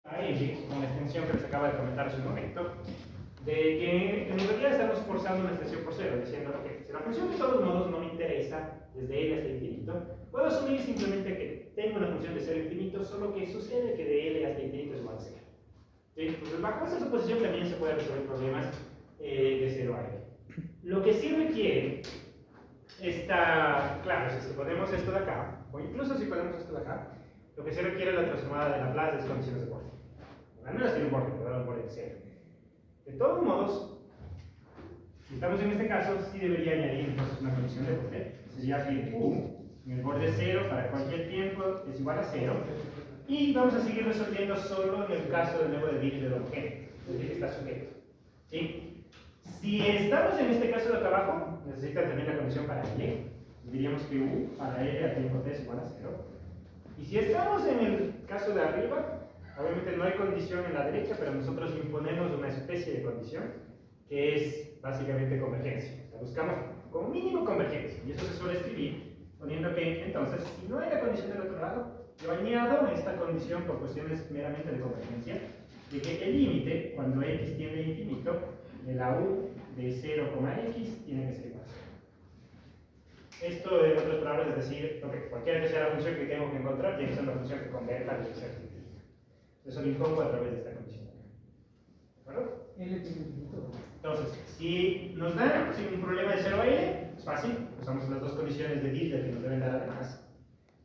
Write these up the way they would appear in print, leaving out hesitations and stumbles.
ahí, con la extensión que les acaba de comentar hace un momento, de que en realidad estamos forzando una extensión por cero, diciendo que si la función de todos modos no me interesa desde L hasta infinito, puedo asumir simplemente que tengo una función de cero a infinito, solo que sucede que de L hasta infinito es igual a cero. ¿Sí? Entonces, bajo esa suposición también se pueden resolver problemas de 0 a L. Lo que sí requiere claro, si ponemos esto de acá, o incluso si ponemos esto de acá, lo que se requiere es la transformada de Laplace de condiciones de borde. Al menos tiene un borde, pero un borde de cero. De todos modos, si estamos en este caso, sí debería añadir entonces una condición de borde. Sería que U en el borde 0 para cualquier tiempo es igual a 0. Y vamos a seguir resolviendo solo en el caso de nuevo de Dirichlet del objeto, es decir, que está sujeto. ¿Sí? Si estamos en este caso de acá abajo, necesita también la condición para L. Diríamos que U para L a tiempo t es igual a 0. Y si estamos en el caso de arriba, obviamente no hay condición en la derecha, pero nosotros imponemos una especie de condición que es básicamente convergencia. O sea, buscamos como mínimo convergencia. Y eso se suele escribir poniendo que, entonces, si no hay la condición del otro lado, yo añado esta condición por cuestiones meramente de convergencia, de que el límite, cuando x tiende a infinito, de la u de 0,x tiene que ser igual a 0. Esto, en otras palabras, es decir, cualquiera que sea la función que tengo que encontrar, tiene que ser una función que converja al ser infinito. Eso lo impongo a través de esta condición. ¿De acuerdo? Entonces, si nos da un problema de 0 a L, es fácil, usamos las dos condiciones de Dirichlet que nos deben dar además.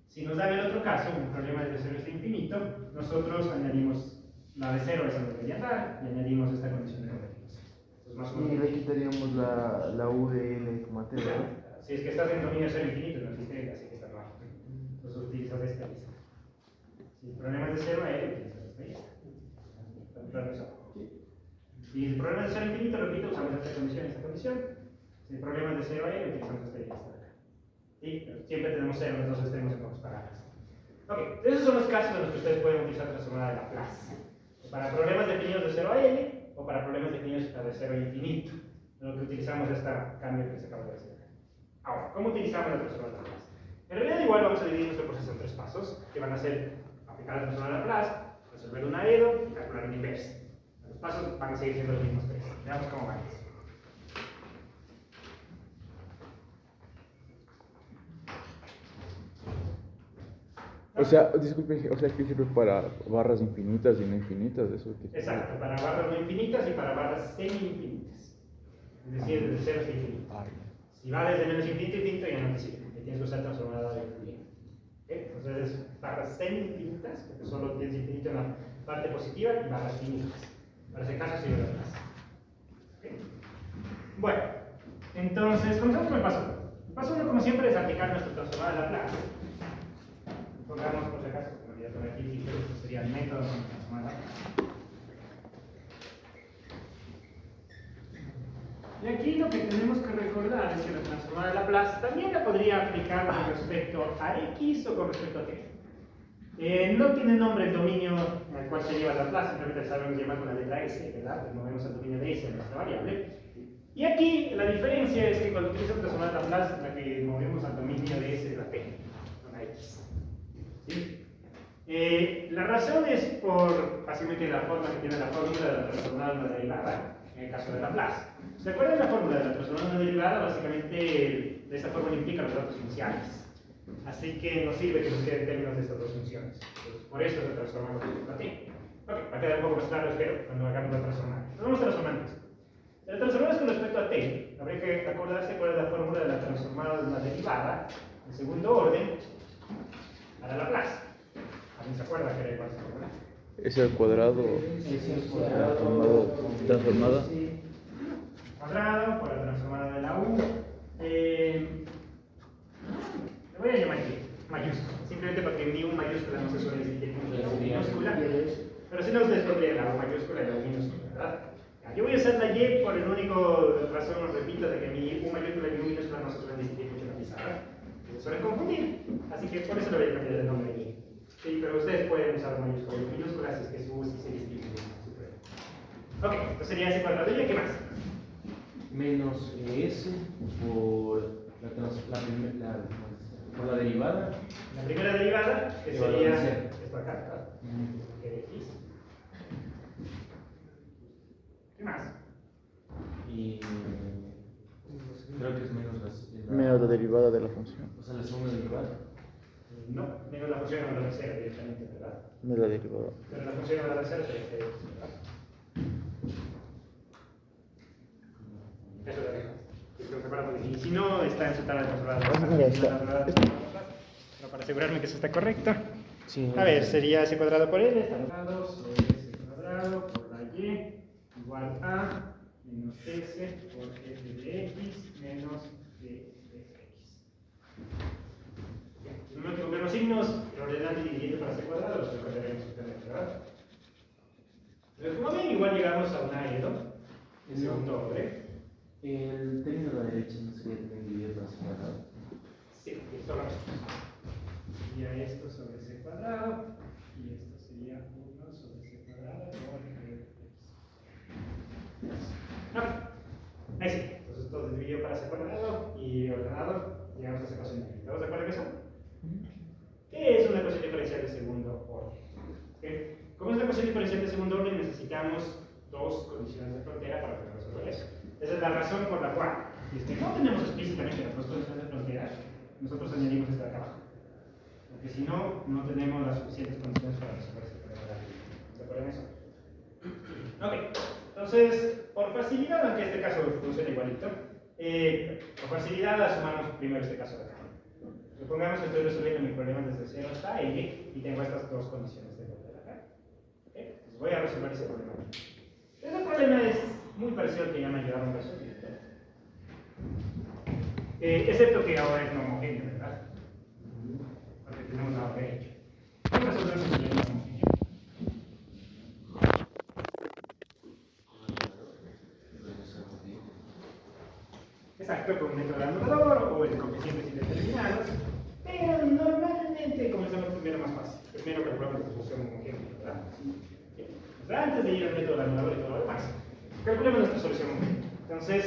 Si nos da en el otro caso un problema de 0 hasta infinito, nosotros añadimos la de 0, esa nos debería dar, y añadimos esta condición de convergencia. Y le quitaríamos la U de L como t, ¿verdad? Si es que estás en dominio 0 infinito, no existe, así que está mal. Entonces utilizas esta lista. Si el problema es de 0 a L, utilizas esta lista. Si el problema es de 0 a infinito, repito, usamos esta condición y esta condición. Si el problema es de 0 a L, utilizamos esta lista de acá. ¿Sí? Pero siempre tenemos 0 en los dos extremos en pocas palabras. Ok, esos son los casos en los que ustedes pueden utilizar transformada de Laplace. Para problemas definidos de 0 a L o para problemas definidos de 0 a infinito. En lo que utilizamos este cambio que les acabo de decir. Ahora, ¿cómo utilizamos la transformada de Laplace? En realidad igual vamos a dividir nuestro proceso en tres pasos, que van a ser aplicar la transformada de Laplace, resolver un AEDO y calcular un inverso. Los pasos van a seguir siendo los mismos tres. Veamos cómo van. O sea, disculpe, o sea, que sirve para barras infinitas y no infinitas, eso que... Exacto, para barras no infinitas y para barras semi-infinitas. Es decir, desde 0 hasta infinito. Si va desde menos infinito a infinito, ya no te sirve. Tienes que usar transformada de Fourier. Entonces, barras semi-infinitas, porque solo tienes infinito en la parte positiva, y barras finitas. Para ese caso sirve la clase. Bueno, entonces, comenzamos con el paso 1. El paso 1, como siempre, es aplicar nuestra transformada de Laplace. Pongamos, por si acaso, como ya por aquí dije, esto sería el método con la transformada de Laplace. Y aquí lo que tenemos que recordar es que la transformada de Laplace también la podría aplicar con respecto a x o con respecto a t. No tiene nombre el dominio al cual se lleva Laplace, simplemente sabemos llamar con la letra s, ¿verdad? Pues movemos al dominio de s en nuestra variable. Y aquí la diferencia es que cuando utilizamos la transformada de Laplace, la que movemos al dominio de s es la t, con la x. ¿Sí? La razón es por básicamente la forma que tiene la fórmula de la transformada de una derivada, en el caso de Laplace. ¿Se acuerdan la fórmula de la transformada de una derivada? Básicamente, de esta fórmula implica los datos iniciales. Así que nos sirve que nos queden términos de estas dos funciones. Entonces, por eso se transforma con t. Ok, va a quedar un poco más claro, espero, cuando hagamos la transformada. Nos vamos transformando esto. La transformada es con respecto a t. Habría que acordarse cuál es la fórmula de la transformada de una derivada de segundo orden para Laplace. ¿Alguien se acuerda que era igual a esa fórmula? Es el cuadrado transformada. Cuadrado por la transformada de la u. Le voy a llamar aquí mayúscula, simplemente porque mi u mayúscula no se suele escribir con la u minúscula, pero si no, ustedes podrían la u mayúscula y la u minúscula, ¿verdad? Yo voy a usar la y por el único razón, os repito, de que mi u mayúscula y mi u minúscula no se suelen distinguir mucho en la pizarra, se suelen confundir, así que por eso le voy a cambiar el nombre y. Sí, pero ustedes pueden usar mayúscula y minúscula, si es que su u sí se distingue. Ok, entonces sería ese cuadrado. ¿Y qué más? Menos s por por la derivada. La primera derivada, que Igual a sería cero. esto acá, ¿verdad? Que de x. solución. O sea, la segunda derivada. No, menos la función a la tercera directamente, ¿verdad? De la derivada. Pero la función a la tercera sería que ¿verdad? Eso lo dejo. Yo creo que para y si no, está en su tabla de controlador. Mira, está. Pero para asegurarme que eso está correcto. Sí. A ver, sería s cuadrado por l, está cuadrado sobre s cuadrado por la y igual a menos s por f de x menos d de x. Bien, si no me equivoco en los signos, ordenando y dividiendo para c cuadrado, los recordaremos justamente, ¿verdad? Pero como ven, igual llegamos a una e, ¿no? En segundo orden. El término de la derecha no sería también dividido por C cuadrado. Sí, esto lo sería esto sobre c cuadrado y esto sería 1 sobre c cuadrado por x. Ahí sí, entonces todo dividido para c cuadrado y ordenado, llegamos a esa ecuación diferencial. ¿Estamos de acuerdo en eso? ¿Qué es una ecuación diferencial de segundo orden? ¿Okay? Como es una ecuación diferencial de segundo orden, necesitamos dos condiciones de frontera para poder resolver eso. Esa es la razón por la cual, si no tenemos explícitamente las dos condiciones de frontera, nosotros añadimos esta de acá abajo. Porque si no, no tenemos las suficientes condiciones para resolver ese problema. ¿De acuerdo en eso? Ok, entonces, por facilidad, aunque este caso funcione igualito, por facilidad asumamos primero este caso de acá. Supongamos que estoy resolviendo mi problema desde 0 hasta L y tengo estas dos condiciones de frontera acá. ¿Okay? Entonces voy a resolver ese problema. Ese problema es muy parecido al que ya me ayudaron a resolver. Excepto que ahora es no homogéneo, ¿verdad? Porque tenemos lado derecho. ¿Cómo resolvemos el problema no homogéneo? Exacto, con un método de anulador o en coeficientes indeterminados, pero normalmente comenzamos primero más fácil. Primero calculamos la solución homogénea, ¿verdad? Bien. O sea, antes de ir al método de anulador y todo lo demás, calculemos nuestra solución homogénea. Entonces,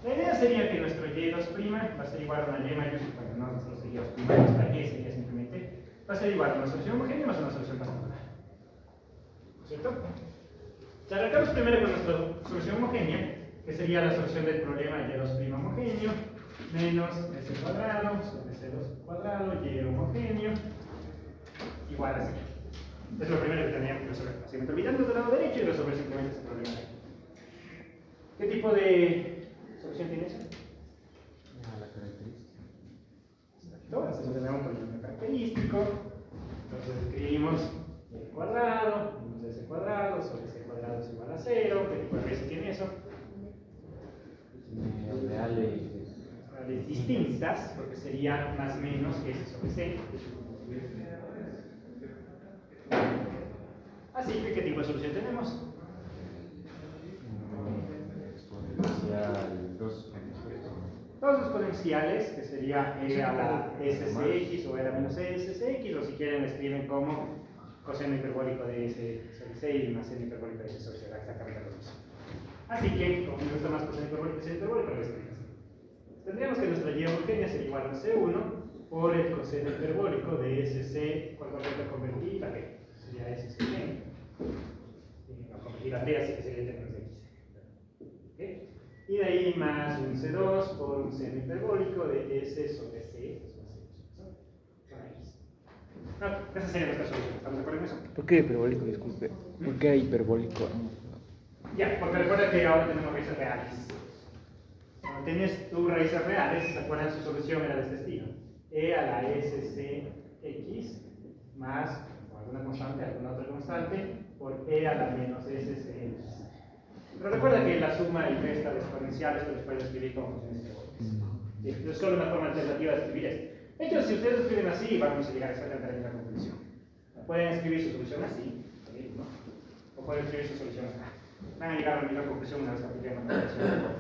la idea sería que nuestro y2' va a ser igual a una y mayúscula, no nuestros y2', la y sería simplemente, va a ser igual a una solución homogénea más una solución particular. ¿Cierto? Si arrancamos primero con nuestra solución homogénea, que sería la solución del problema y2' homogéneo, menos s cuadrado sobre c2 cuadrado y homogéneo, igual a 0. Es lo primero que tendríamos que resolver. Básicamente olvidando del lado derecho y resolver simplemente ese problema. ¿Qué tipo de solución tiene eso? La característica. Exacto, entonces tenemos un polinomio característico. Entonces escribimos y cuadrado, menos s cuadrado sobre c cuadrado es igual a 0. ¿Qué tipo de raíces tiene eso? Reales. Reales distintas, porque sería más o menos s sobre c. Así que, ¿qué tipo de solución tenemos? Exponencial 2. Dos exponenciales, que sería e a la ssx o e a la menos ssx, o si quieren escriben como coseno hiperbólico de s sobre c y más seno hiperbólico de s sobre c, exactamente lo mismo. Así que, como me gusta más coseno hiperbólico que seno hiperbólico, lo escribimos así. Tendríamos que nuestra y homogénea sería igual a c1 por el coseno hiperbólico de sc, cuando voy a convertir a b, sería sc. No convertir a b, así que sería en términos de x. ¿Okay? Y de ahí más un C2 por un seno hiperbólico de S sobre C. Son X. No, esa sería nuestra solución. ¿Estamos de acuerdo en eso? ¿Por qué hiperbólico? Disculpe. ¿Por qué hiperbólico? Ya, porque recuerda que ahora tenemos raíces reales. Cuando tienes tus raíces reales, ¿se acuerdan? Su solución era de este estilo. E a la SCX más alguna constante, alguna otra constante, por E a la menos SCX. Pero recuerda que la suma y resta de exponenciales se les puede escribir como funciones hiperbólicas. Es solo una forma alternativa de escribir esto. De hecho, si ustedes lo escriben así, vamos a llegar exactamente a la misma conclusión. Pueden escribir su solución así, ¿no? O pueden escribir su solución acá. Van a llegar a la misma conclusión una vez que apliquemos la solución.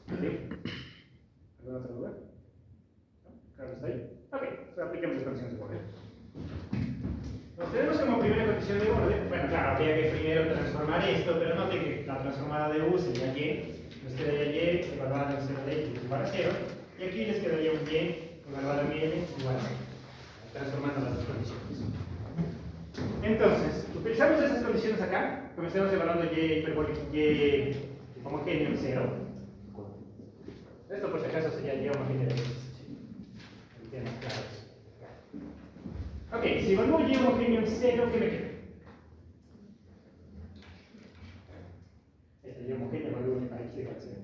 ¿Sí? ¿Alguna otra duda? ¿No? ¿Claro está ahí? Ok, entonces apliquemos las condiciones de borde. Nos tenemos como primera condición de borde. Bueno, claro, habría que primero transformar esto, pero note que la transformada de u sería y, nos quedaría y evaluada en 0 de x igual a 0, y aquí les quedaría un y evaluada en n igual a 0, transformando las dos condiciones. Entonces, utilizamos esas condiciones acá, comencemos evaluando y hiperbólico, y homogéneo en 0. Esto por si acaso sería y homogéneo de x. quede más claro eso. Ok, si evalúo Y homogéneo en 0, ¿qué me queda? Este Y homogéneo evalúo para X igual a 0.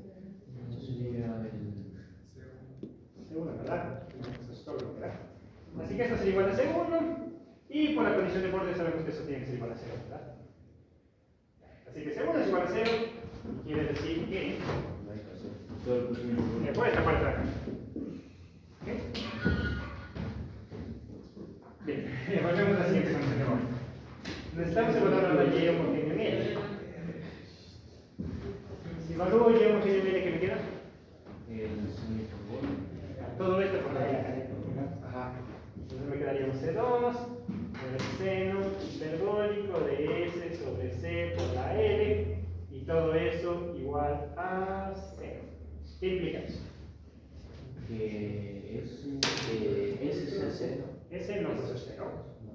C1, ¿verdad? Eso es todo lo que da. Así que esto sería igual a C1, y por la condición de borde sabemos que eso tiene que ser igual a 0, ¿verdad? Así que C1 es igual a 0, quiere decir que me puede esta parte de acá. ¿Okay? Bien, volvemos a la siguiente condición de borde. Necesitamos evaluar la Y homogéneo en L. Si evalúo Y homogéneo en L, ¿qué me queda? Todo esto por la L. Entonces me quedaría un C2 por el seno hiperbólico de S sobre C por la L, y todo eso igual a 0. ¿Qué implica eso? Que S es 0. S no puede ser 0,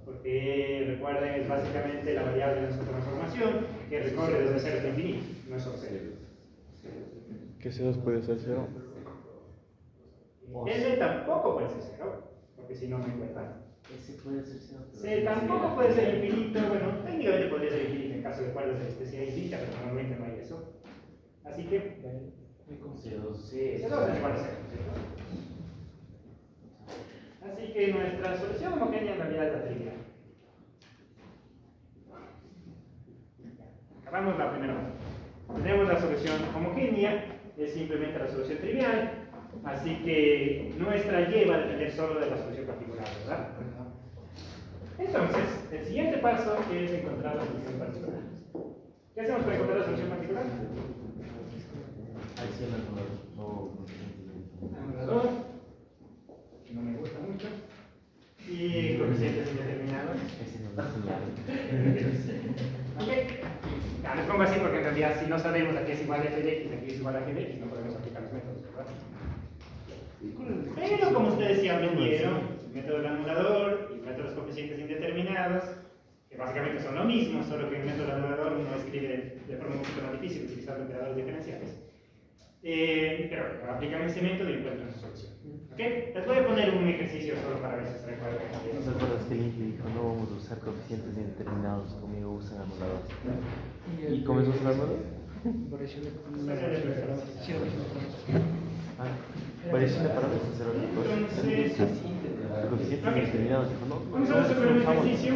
porque recuerden, es básicamente la variable de nuestra transformación que recorre desde 0 hasta infinito, no es solo 0. ¿Qué C2 puede ser 0? L tampoco puede ser 0, porque si no me cuenta. S puede ser 0. C tampoco puede ser infinito, bueno, técnicamente podría ser infinito en caso de cuerdas de especial infinita, pero normalmente no hay eso. Así que C2 C2 es igual a 0. Así que nuestra solución homogénea en realidad es la trivial. Acabamos la primera parte. Tenemos la solución homogénea, es simplemente la solución trivial, así que nuestra Y va a depender solo de la solución particular, ¿verdad? Entonces, el siguiente paso es encontrar la solución particular. ¿Qué hacemos para encontrar la solución particular? Anulador, que no me gusta mucho, y coeficientes indeterminados. Ese no lo señalo. Ok. Ya, les pongo así porque en realidad si no sabemos a qué es igual a f de x, aquí es igual a g de x, no podemos aplicar los métodos, ¿verdad? Pero como ustedes ya aprendieron, el método del anulador y el método de los coeficientes indeterminados, que básicamente son lo mismo, solo que en el método del anulador uno escribe de forma un poquito más difícil utilizando operadores diferenciales. Pero aplican ese método y encuentran su solución. ¿Ok? Les voy a poner un ejercicio solo para ver si se recuerdan. ¿No te acuerdas que Link dijo no vamos a usar coeficientes indeterminados, conmigo usan anuladores? ¿Y comenzó a usar anulador? Variación de parámetros. Sí, Variación de parámetros cero Entonces, coeficientes indeterminados dijo no. vamos a resolver un ejercicio.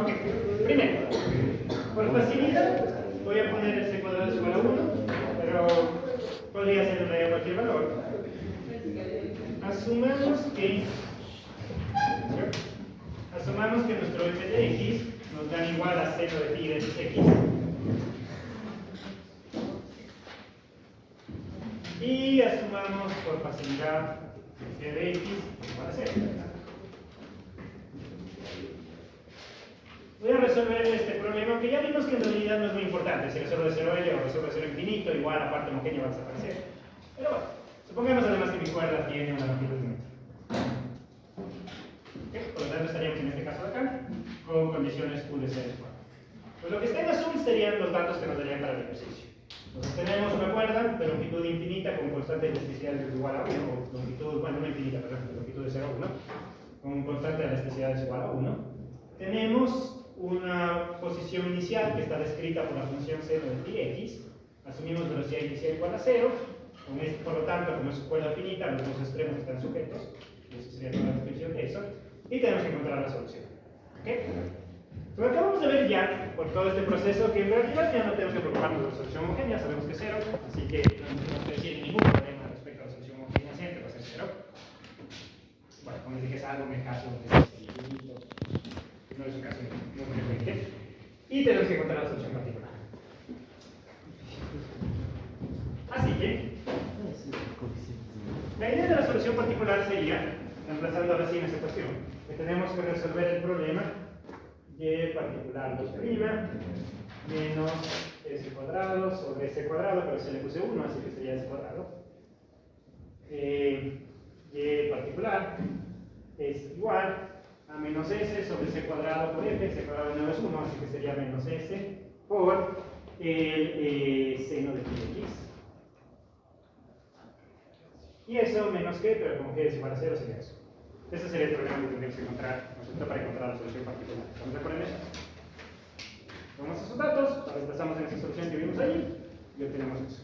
Ok, primero, por facilidad, voy a poner el c cuadrado es igual a 1, pero podría ser en realidad cualquier valor. Asumamos que nuestro f de x nos dan igual a seno de pi de x. Y asumamos por facilidad que f de x igual a 0. Voy a resolver este problema, que ya vimos que en realidad no es muy importante, si resuelvo de 0L o resuelvo de 0 infinito, igual la parte homogénea va a desaparecer. Pero bueno, supongamos además que mi cuerda tiene una longitud de 1 metro. ¿Okay? Por lo tanto estaríamos en este caso de acá, con condiciones Q de 0 es 4. Pues lo que está en azul serían los datos que nos darían para el ejercicio. Entonces tenemos una cuerda de longitud infinita con constante de elasticidad igual a 1, o longitud, bueno, no infinita, perdón, longitud de 0 a 1, con constante de elasticidad igual a 1. Tenemos una posición inicial que está descrita por la función seno de pi x. Asumimos velocidad inicial igual a 0. Por lo tanto, como es cuerda finita, los dos extremos están sujetos. Eso sería toda la descripción de eso. Y tenemos que encontrar la solución. ¿Ok? Lo acabamos de ver ya por todo este proceso, que en realidad ya no tenemos que preocuparnos de la solución homogénea, sabemos que es 0, así que no tiene ningún problema respecto a la solución homogénea siempre va a ser 0. Bueno, como les dije, es algo en el caso de infinito. No es un caso muy frecuente. Y tenemos que encontrar la solución particular. Así que, la idea de la solución particular sería, reemplazando ahora sí en esta ecuación, que tenemos que resolver el problema y particular 2' menos s cuadrado sobre s cuadrado, pero se le puse 1, así que sería s cuadrado. Y particular es igual a menos s sobre c cuadrado por f, c cuadrado de nuevo es 1, así que sería menos s por el seno de pi de x. Y eso menos que, pero como que es igual a 0 sería eso. Ese sería el problema que tendríamos que encontrar nosotros para encontrar la solución particular. ¿Estamos de acuerdo en eso? Tomamos esos datos, los reemplazamos en esa solución que vimos ahí y obtenemos eso.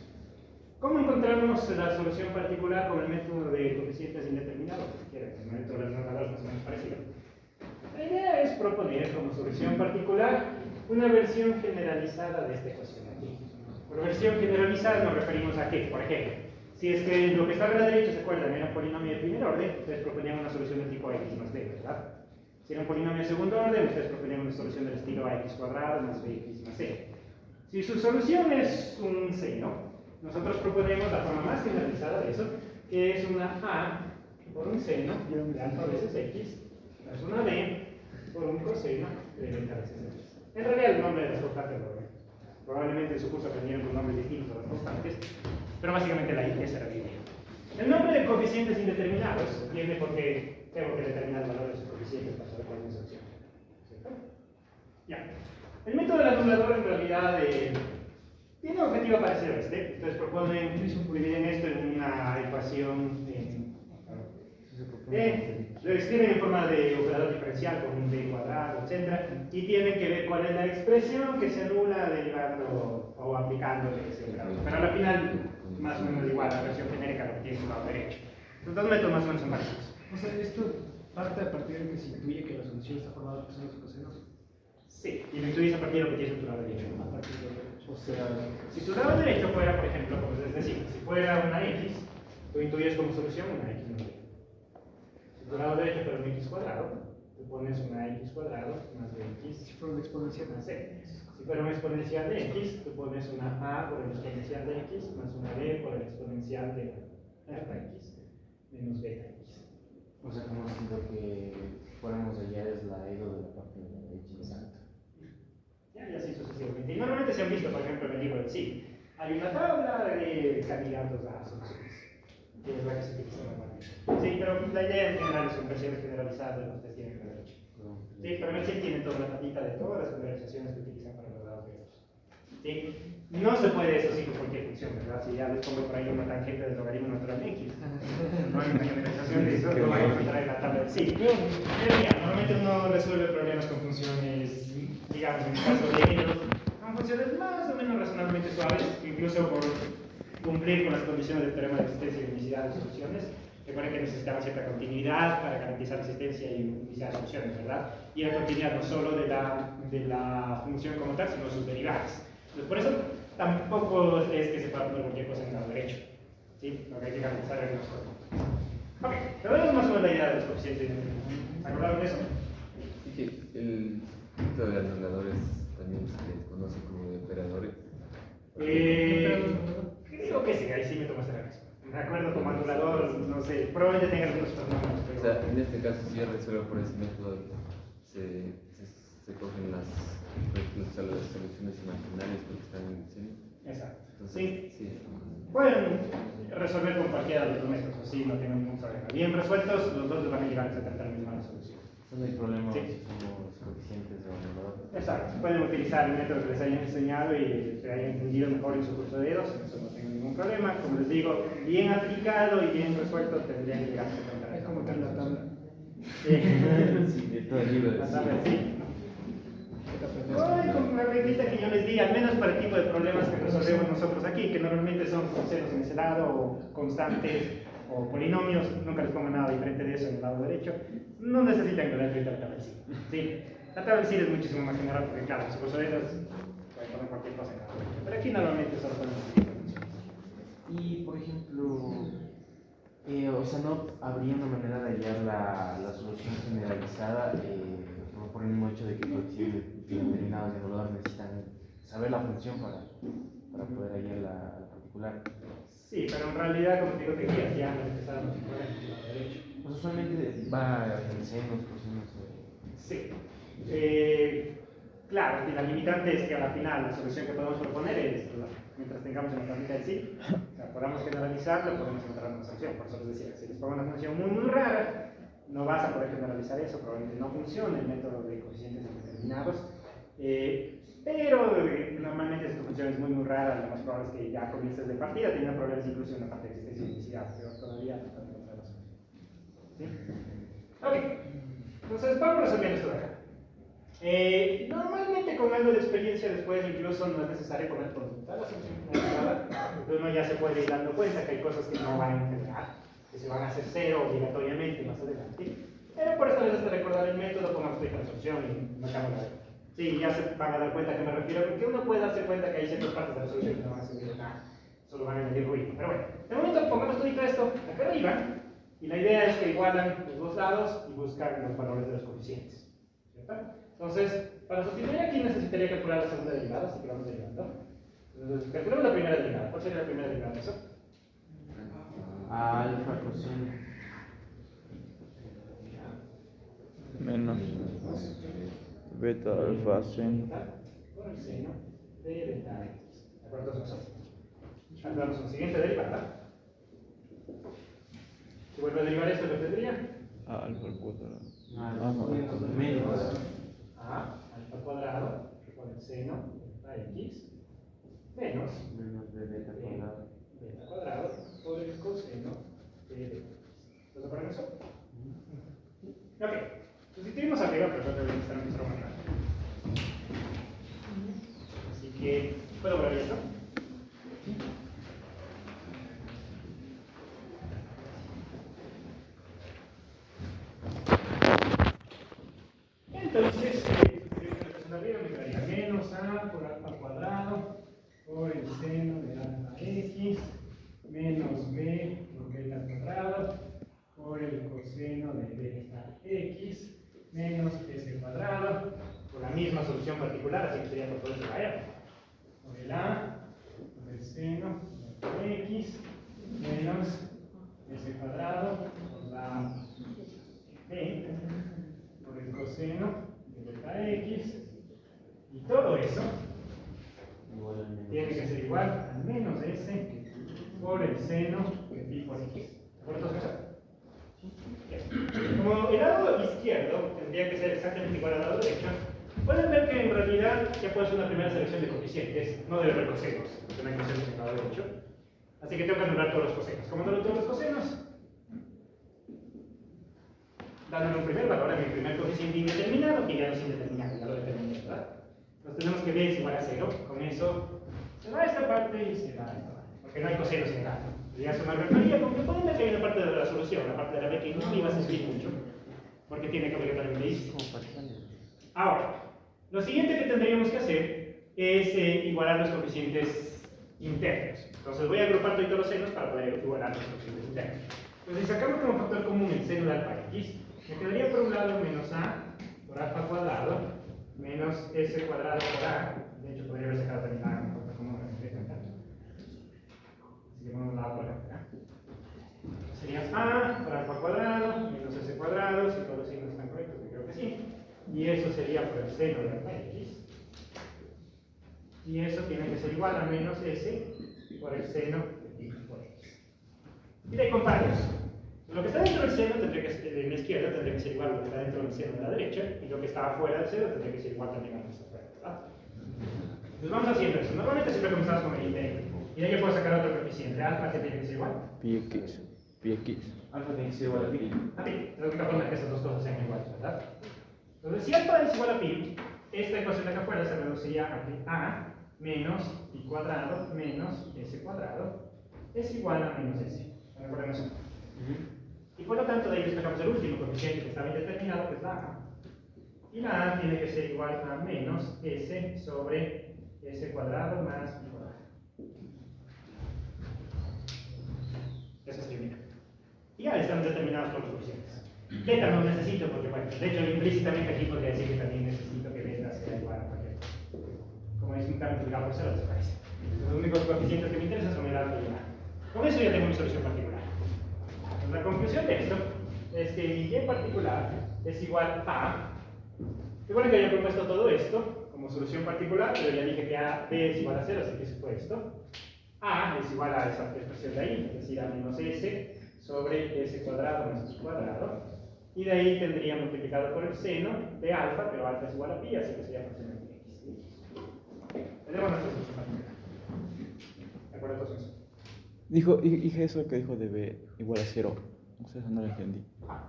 ¿Cómo encontramos la solución particular con el método de coeficientes indeterminados? Si quieren, el método de los nadadores más o menos parecido. La idea es proponer como solución particular una versión generalizada de esta ecuación aquí. Por versión generalizada nos referimos a que, por ejemplo, si es que lo que está a la derecha se acuerdan era un polinomio de primer orden, ustedes proponían una solución del tipo x más b, ¿verdad? Si era un polinomio de segundo orden, ustedes proponían una solución del estilo ax cuadrado más bx más c. Si su solución es un seno, nosotros proponemos la forma más generalizada de eso, que es una a por un seno de alfa veces x, más una b por un coseno de beta veces x. En realidad el nombre de las constantes, probablemente en su curso aprendieron con nombres distintos a las constantes, pero básicamente esa era la idea. El nombre de coeficientes indeterminados viene porque tengo que determinar el valor de sus coeficientes para saber cuál es mi solución. ¿Cierto? Ya. El método del anulador en realidad tiene un objetivo parecido a este. Ustedes proponen, dividen esto en una ecuación lo escriben en forma de operador diferencial con un b cuadrado, etc. Y tienen que ver cuál es la expresión que se anula derivando o aplicando ese operador. Pero al final, más o menos igual, la versión genérica lo que tiene su lado derecho. Los dos métodos más o menos son parecidos. O sea, esto parte a partir de que se intuye que la solución está formada por senos y cosenos. Sí, y lo intuyes a partir de lo que tienes en tu lado derecho. A partir de lo derecho. O sea, Si tu lado derecho fuera, por ejemplo, como les decía, si fuera una x, tú intuyes como solución una x más b. Si tu lado derecho fuera un x cuadrado, tú pones una x cuadrado más bx Si fuera una exponencial. más c. Si fuera una exponencial de x, tú pones una a por el exponencial de x más una b por el exponencial de alfa x menos beta x. O sea, como si lo que fuéramos allá es la ego de la parte de la x. Exacto. Y así sucesivamente. Y normalmente se han visto, por ejemplo, en el libro en sí. Hay una tabla de candidatos a soluciones, que es la que se utiliza normalmente. Sí, pero la idea en general son versiones generalizadas de lo que ustedes tienen que haber hecho. Sí, pero en el sí tienen toda la tablita de todas las generalizaciones que utilizan para los dados derechos. Sí, no se puede eso sí con cualquier función, ¿verdad? Si ya les pongo por ahí una tangente del logaritmo natural de x, no hay una generalización de eso, lo van a encontrar en la tabla de sí. Pero ya, normalmente uno resuelve problemas con funciones, digamos, en el caso de ellos, son funciones más o menos razonablemente suaves, incluso por cumplir con las condiciones del teorema de existencia y unicidad de soluciones. Recuerden que necesitamos cierta continuidad para garantizar la existencia y unicidad de soluciones, ¿verdad? Y la continuidad no solo de la función como tal, sino de sus derivadas. Entonces, por eso tampoco es que se pueda poner cualquier cosa en el lado derecho. ¿Sí? Lo que hay que garantizar es los cosas. Ok, pero veamos más o menos la idea de los coeficientes. ¿Se acordaron de eso? Sí, que el método de anuladores también se les conoce como de operadores. Creo que sí, ahí sí me tomaste la razón. De acuerdo, como anulador, no sé, probablemente tenga algunos problemas, pero... O sea, en este caso, si yo resuelvo por ese método, se cogen las soluciones imaginarias porque están en el diseño. Exacto. Entonces, Sí. sí. Pueden resolver con cualquiera de los métodos, así no tengo ningún problema. Bien resueltos, los dos van a llegar exactamente a la misma solución. No hay problema Sí. si somos coeficientes de anulador. Exacto. Pueden utilizar el método que les hayan enseñado y se hayan entendido mejor en su curso de dedos, eso no tengo ningún problema. Como les digo, bien aplicado y bien resuelto tendrían que llegar exactamente a la Es misma como tal la tabla. Sí. Sí, de todo el libro. La tabla, sí. ¿Qué te aprendes? Ay, con una reglita que yo les di, al menos para el tipo de problemas que resolvemos nosotros aquí, que normalmente son ceros en ese lado, o constantes, o polinomios, nunca les pongo nada diferente de eso en el lado derecho, no necesitan que la tabla en sí. Sí, la tabla en sí es muchísimo más general, porque claro, si vos pueden poner cualquier cosa en la tabla derecha, pero aquí normalmente solo ponemos funciones. Y, por ejemplo, o sea, ¿no habría una manera de hallar la solución generalizada por el mismo hecho de que coeficientes determinados de anulador necesitan saber la función para poder hallar la particular? Sí, pero en realidad, como te digo, te guías ya no necesariamente por el lado derecho. Pues usualmente va en senos, cosinos. Sí. Claro, y la limitante es que a la final la solución que podemos proponer es, mientras tengamos en la tablita del sí, o sea, podamos generalizarlo, podemos encontrar una solución. Por eso les decía, si les pongo una función muy rara, no vas a poder generalizar eso, probablemente no funcione el método de coeficientes indeterminados. Pero normalmente si tu función es muy rara, lo más probable es que ya comiences de partida teniendo problemas incluso en la parte de existencia y unicidad, pero todavía no están encontrando la solución. ¿Sí? Ok, entonces vamos resolviendo esto de acá. Normalmente con algo de experiencia después incluso no es necesario poner por toda la solución generalizada, pero uno ya se puede ir dando cuenta que hay cosas que no van a integrar, que se van a hacer cero obligatoriamente más adelante. Pero por esta vez hasta recordar el método, pongamos la solución y marcamos la. Sí, ya se van a dar cuenta a qué me refiero, porque uno puede darse cuenta que hay ciertas partes de la solución que no van a servir de nada, solo van a añadir ruido. Pero bueno, de momento pongamos todo esto acá arriba, y la idea es que igualan los dos lados y buscan los valores de los coeficientes. ¿Cierto? Entonces, para sustituir aquí necesitaría calcular la segunda derivada, así que vamos derivando. Entonces, calculemos la primera derivada. ¿Cuál sería la primera derivada de eso? Alfa coseno. Menos beta alfa seno. Por el seno de beta x. ¿De acuerdo? Entonces, calculamos una siguiente derivada. Si vuelve a derivar esto, ¿lo tendría? Alfa al cuadrado. Menos. Alfa cuadrado por el seno de beta x menos De beta cuadrado. beta cuadrado por el coseno de beta x. ¿Estás de acuerdo en eso? Ok. Sustituimos arriba, pero creo que estar en nuestra manera. Así que, ¿puedo ver esto? Entonces, sustituyendo arriba me quedaría menos a por alfa cuadrado por el seno de alfa x menos b por beta cuadrado por el coseno de beta x menos s cuadrado por la misma solución particular, así que sería por todo eso la r por el a por el seno de x menos s cuadrado por la b por el coseno de beta x, y todo eso tiene que ser igual al menos s por el seno de pi por x. ¿De acuerdo? Como el lado izquierdo tendría que ser exactamente igual al lado derecho, pueden ver que en realidad ya puedo hacer una primera selección de coeficientes, no debe haber cosenos, porque no hay cosenos en el lado derecho. Así que tengo que anular todos los cosenos. ¿Cómo anulo todos los cosenos? Dándole un primer valor a mi primer coeficiente indeterminado, que ya no es indeterminado, ya lo determiné, ¿verdad? Entonces tenemos que b es igual a 0, con eso se va esta parte y se va esta parte, porque no hay cosenos en acá. Ya se me refería, porque pueden ver que hay una parte de la solución, la parte de la b que no me iba a servir mucho, porque tiene que obligatoriamente ir. Ahora, lo siguiente que tendríamos que hacer es igualar los coeficientes internos. Entonces voy a agrupar todos los senos para poder igualar los coeficientes internos. Entonces, si sacamos como factor común el seno de alfa x, me quedaría por un lado menos a por alfa cuadrado menos s cuadrado por a. De hecho, podría haber sacado también a como factor común. Así que ponemos la por acá. Sería a por alfa cuadrado menos s cuadrado, si todos los signos están correctos, que creo que sí. Y eso sería por el seno de alfa x. Y eso tiene que ser igual a menos s por el seno de pi por x. Y de comparamos. Lo que está dentro del seno tendría que ser, en la izquierda tendría que ser igual a lo que está dentro del seno de la derecha, y lo que está afuera del seno tendría que ser igual también a lo que está afuera, ¿verdad? Entonces vamos haciendo eso. Normalmente siempre comenzamos con el integro. Y de ahí yo puedo sacar otro coeficiente. Alfa que tiene que ser igual. Pi x. Pi x. Alfa tiene que ser igual a pi. A pi. Es la única forma de que esas dos cosas sean iguales, ¿verdad? Entonces, si alfa es igual a pi, esta ecuación de acá afuera se reduciría a que a menos pi cuadrado menos s cuadrado es igual a menos s. ¿Recordemos eso? Y por lo tanto, de ahí despejamos el último coeficiente que estaba indeterminado, que es la a. Y la a tiene que ser igual a menos s sobre s cuadrado más pi cuadrado. Eso es primero. Y ya están determinados todos los coeficientes. Beta no necesito porque, bueno, de hecho implícitamente aquí podría decir que también necesito que beta sea igual a cualquier cosa. Como es un cambio multiplicado por 0, desaparece. Los únicos coeficientes que me interesan son el alfa y el a. Con eso ya tengo mi solución particular. Entonces, la conclusión de esto es que mi y en particular es igual a. Recuerden que había propuesto todo esto como solución particular, pero ya dije que a b es igual a 0, así que eso fue esto. A es igual a esa expresión de ahí, es decir, a menos s sobre s cuadrado más pi cuadrado. Y de ahí tendría multiplicado por el seno de alfa, pero alfa es igual a pi, así que sería por seno de x. Tenemos nuestra solución particular. ¿De acuerdo entonces? Dije eso que dijo de B igual a 0. O sea, eso no lo entendí.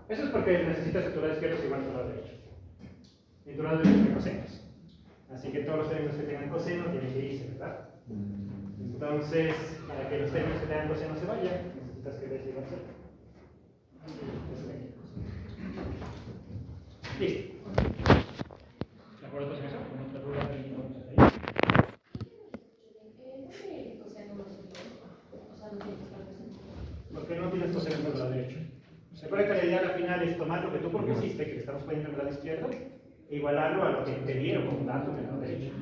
Eso es porque necesitas tu lado izquierdo igual a tu lado derecho. Y tu lado derecho tiene cosenos. Así que todos los términos que tengan coseno tienen que irse, ¿verdad? Entonces, para que los términos que tengan coseno se vayan, necesitas que B sea igual a 0. Listo. ¿De acuerdo con eso? ¿Con otra duda ahí? Porque no tienes coseno en el lado derecho. Recuerda que la idea al final es tomar lo que tú propusiste, que le estamos poniendo en el lado izquierdo, e igualarlo a lo que te dieron como dato en el lado derecho.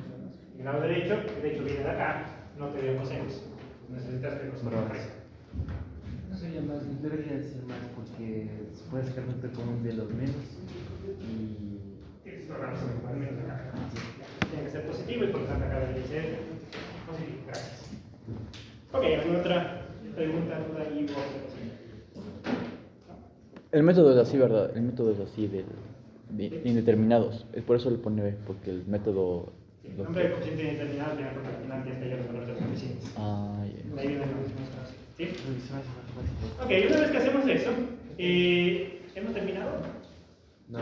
En el lado derecho, de hecho viene de acá, no te dio cosenos. Necesitas que el coseno aparezca. No sería más. Debería ser más porque se puede sacar un común de los menos y Tienes que ahorrar al menos de acá. Tiene que ser positivo y por lo tanto acá debería ser positivo. Gracias. Ok, ¿alguna otra pregunta, duda y observación? El método es así, ¿verdad? El método es así de indeterminados. Es por eso le pone B, porque el método... Sí, el nombre de coeficiente indeterminado tiene porque al final tienes que hallar los valores de los coeficientes. Ah, De ahí viene nuestra. ¿Sí? se Ok, una vez que hacemos eso, ¿hemos terminado? No.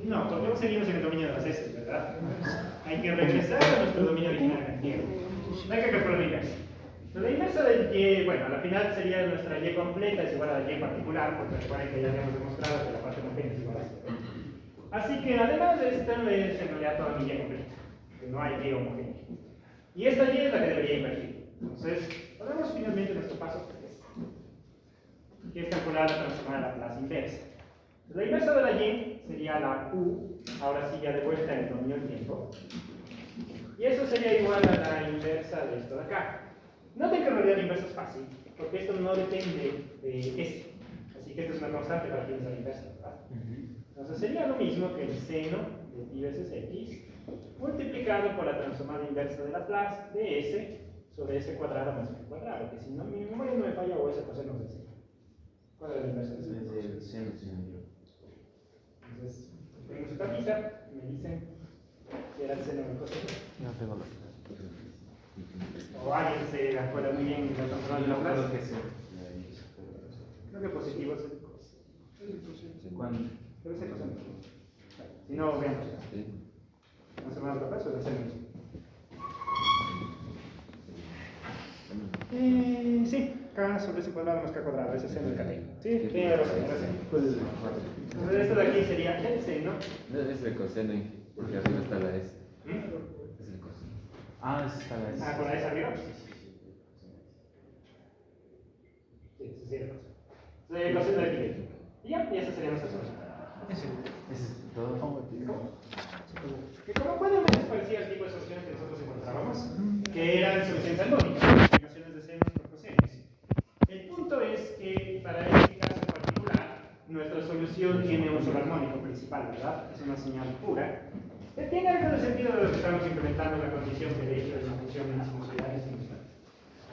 No, porque aún seguimos en el dominio de las S, ¿verdad? Hay que regresar a nuestro dominio original en el tiempo. No hay que calcular la inversa. La inversa del Y, bueno, al final sería nuestra Y completa es igual a la Y particular, porque recuerden que ya habíamos demostrado que la parte homogénea es igual a esto. Así que además de esto es en realidad toda mi Y completa, que no hay Y homogénea. Y esta Y es la que debería invertir. Entonces, ponemos finalmente nuestro paso 3, que es calcular la transformada de la Laplace inversa. La inversa de la Y sería la U, ahora sí ya de vuelta en el dominio del tiempo. Y eso sería igual a la inversa de esto de acá. Noten que en realidad la inversa es fácil, porque esto no depende de este. Así que esto es una constante para fines de la inversa, ¿verdad? Entonces sería lo mismo que el seno de pi veces x multiplicado por la transformada inversa de Laplace de s sobre s cuadrado más b cuadrado, que si no mi memoria no me falla o s coseno de c. ¿Cuál es la inversa de c? Desde el seno, señor. Entonces, tengo su tablita y me dicen que era el seno del coseno. No tengo la O alguien se acuerda muy bien de la transformada de no Laplace. creo que sea. Creo que positivo es el coseno. ¿Cuándo? Debe ser coseno. Si no, veamos. Sí. Transformada de Laplace o del seno mismo. Sí, k sobre s cuadrado más k cuadrado, ese es el seno del cateno. Sí, tiene razón, gracias. Entonces esto de aquí sería el seno. No es el coseno, porque arriba está la S. ¿Mm? Es el coseno. Ah, está la S. Ah, con la S arriba. Sí, ese sería el coseno. Entonces el coseno de aquí. Y ya, y esa sería nuestra solución. Ese es todo. Que como pueden ver es parecida al tipo de soluciones que nosotros encontrábamos, que eran soluciones armónicas, multiplicaciones de senos por cosenos. El punto es que para este caso en particular, nuestra solución tiene un solo armónico principal, ¿verdad? Es una señal pura. Que tiene algo de sentido de lo que estamos implementando la condición que de hecho es una función de sinusoidal y sinusoidal.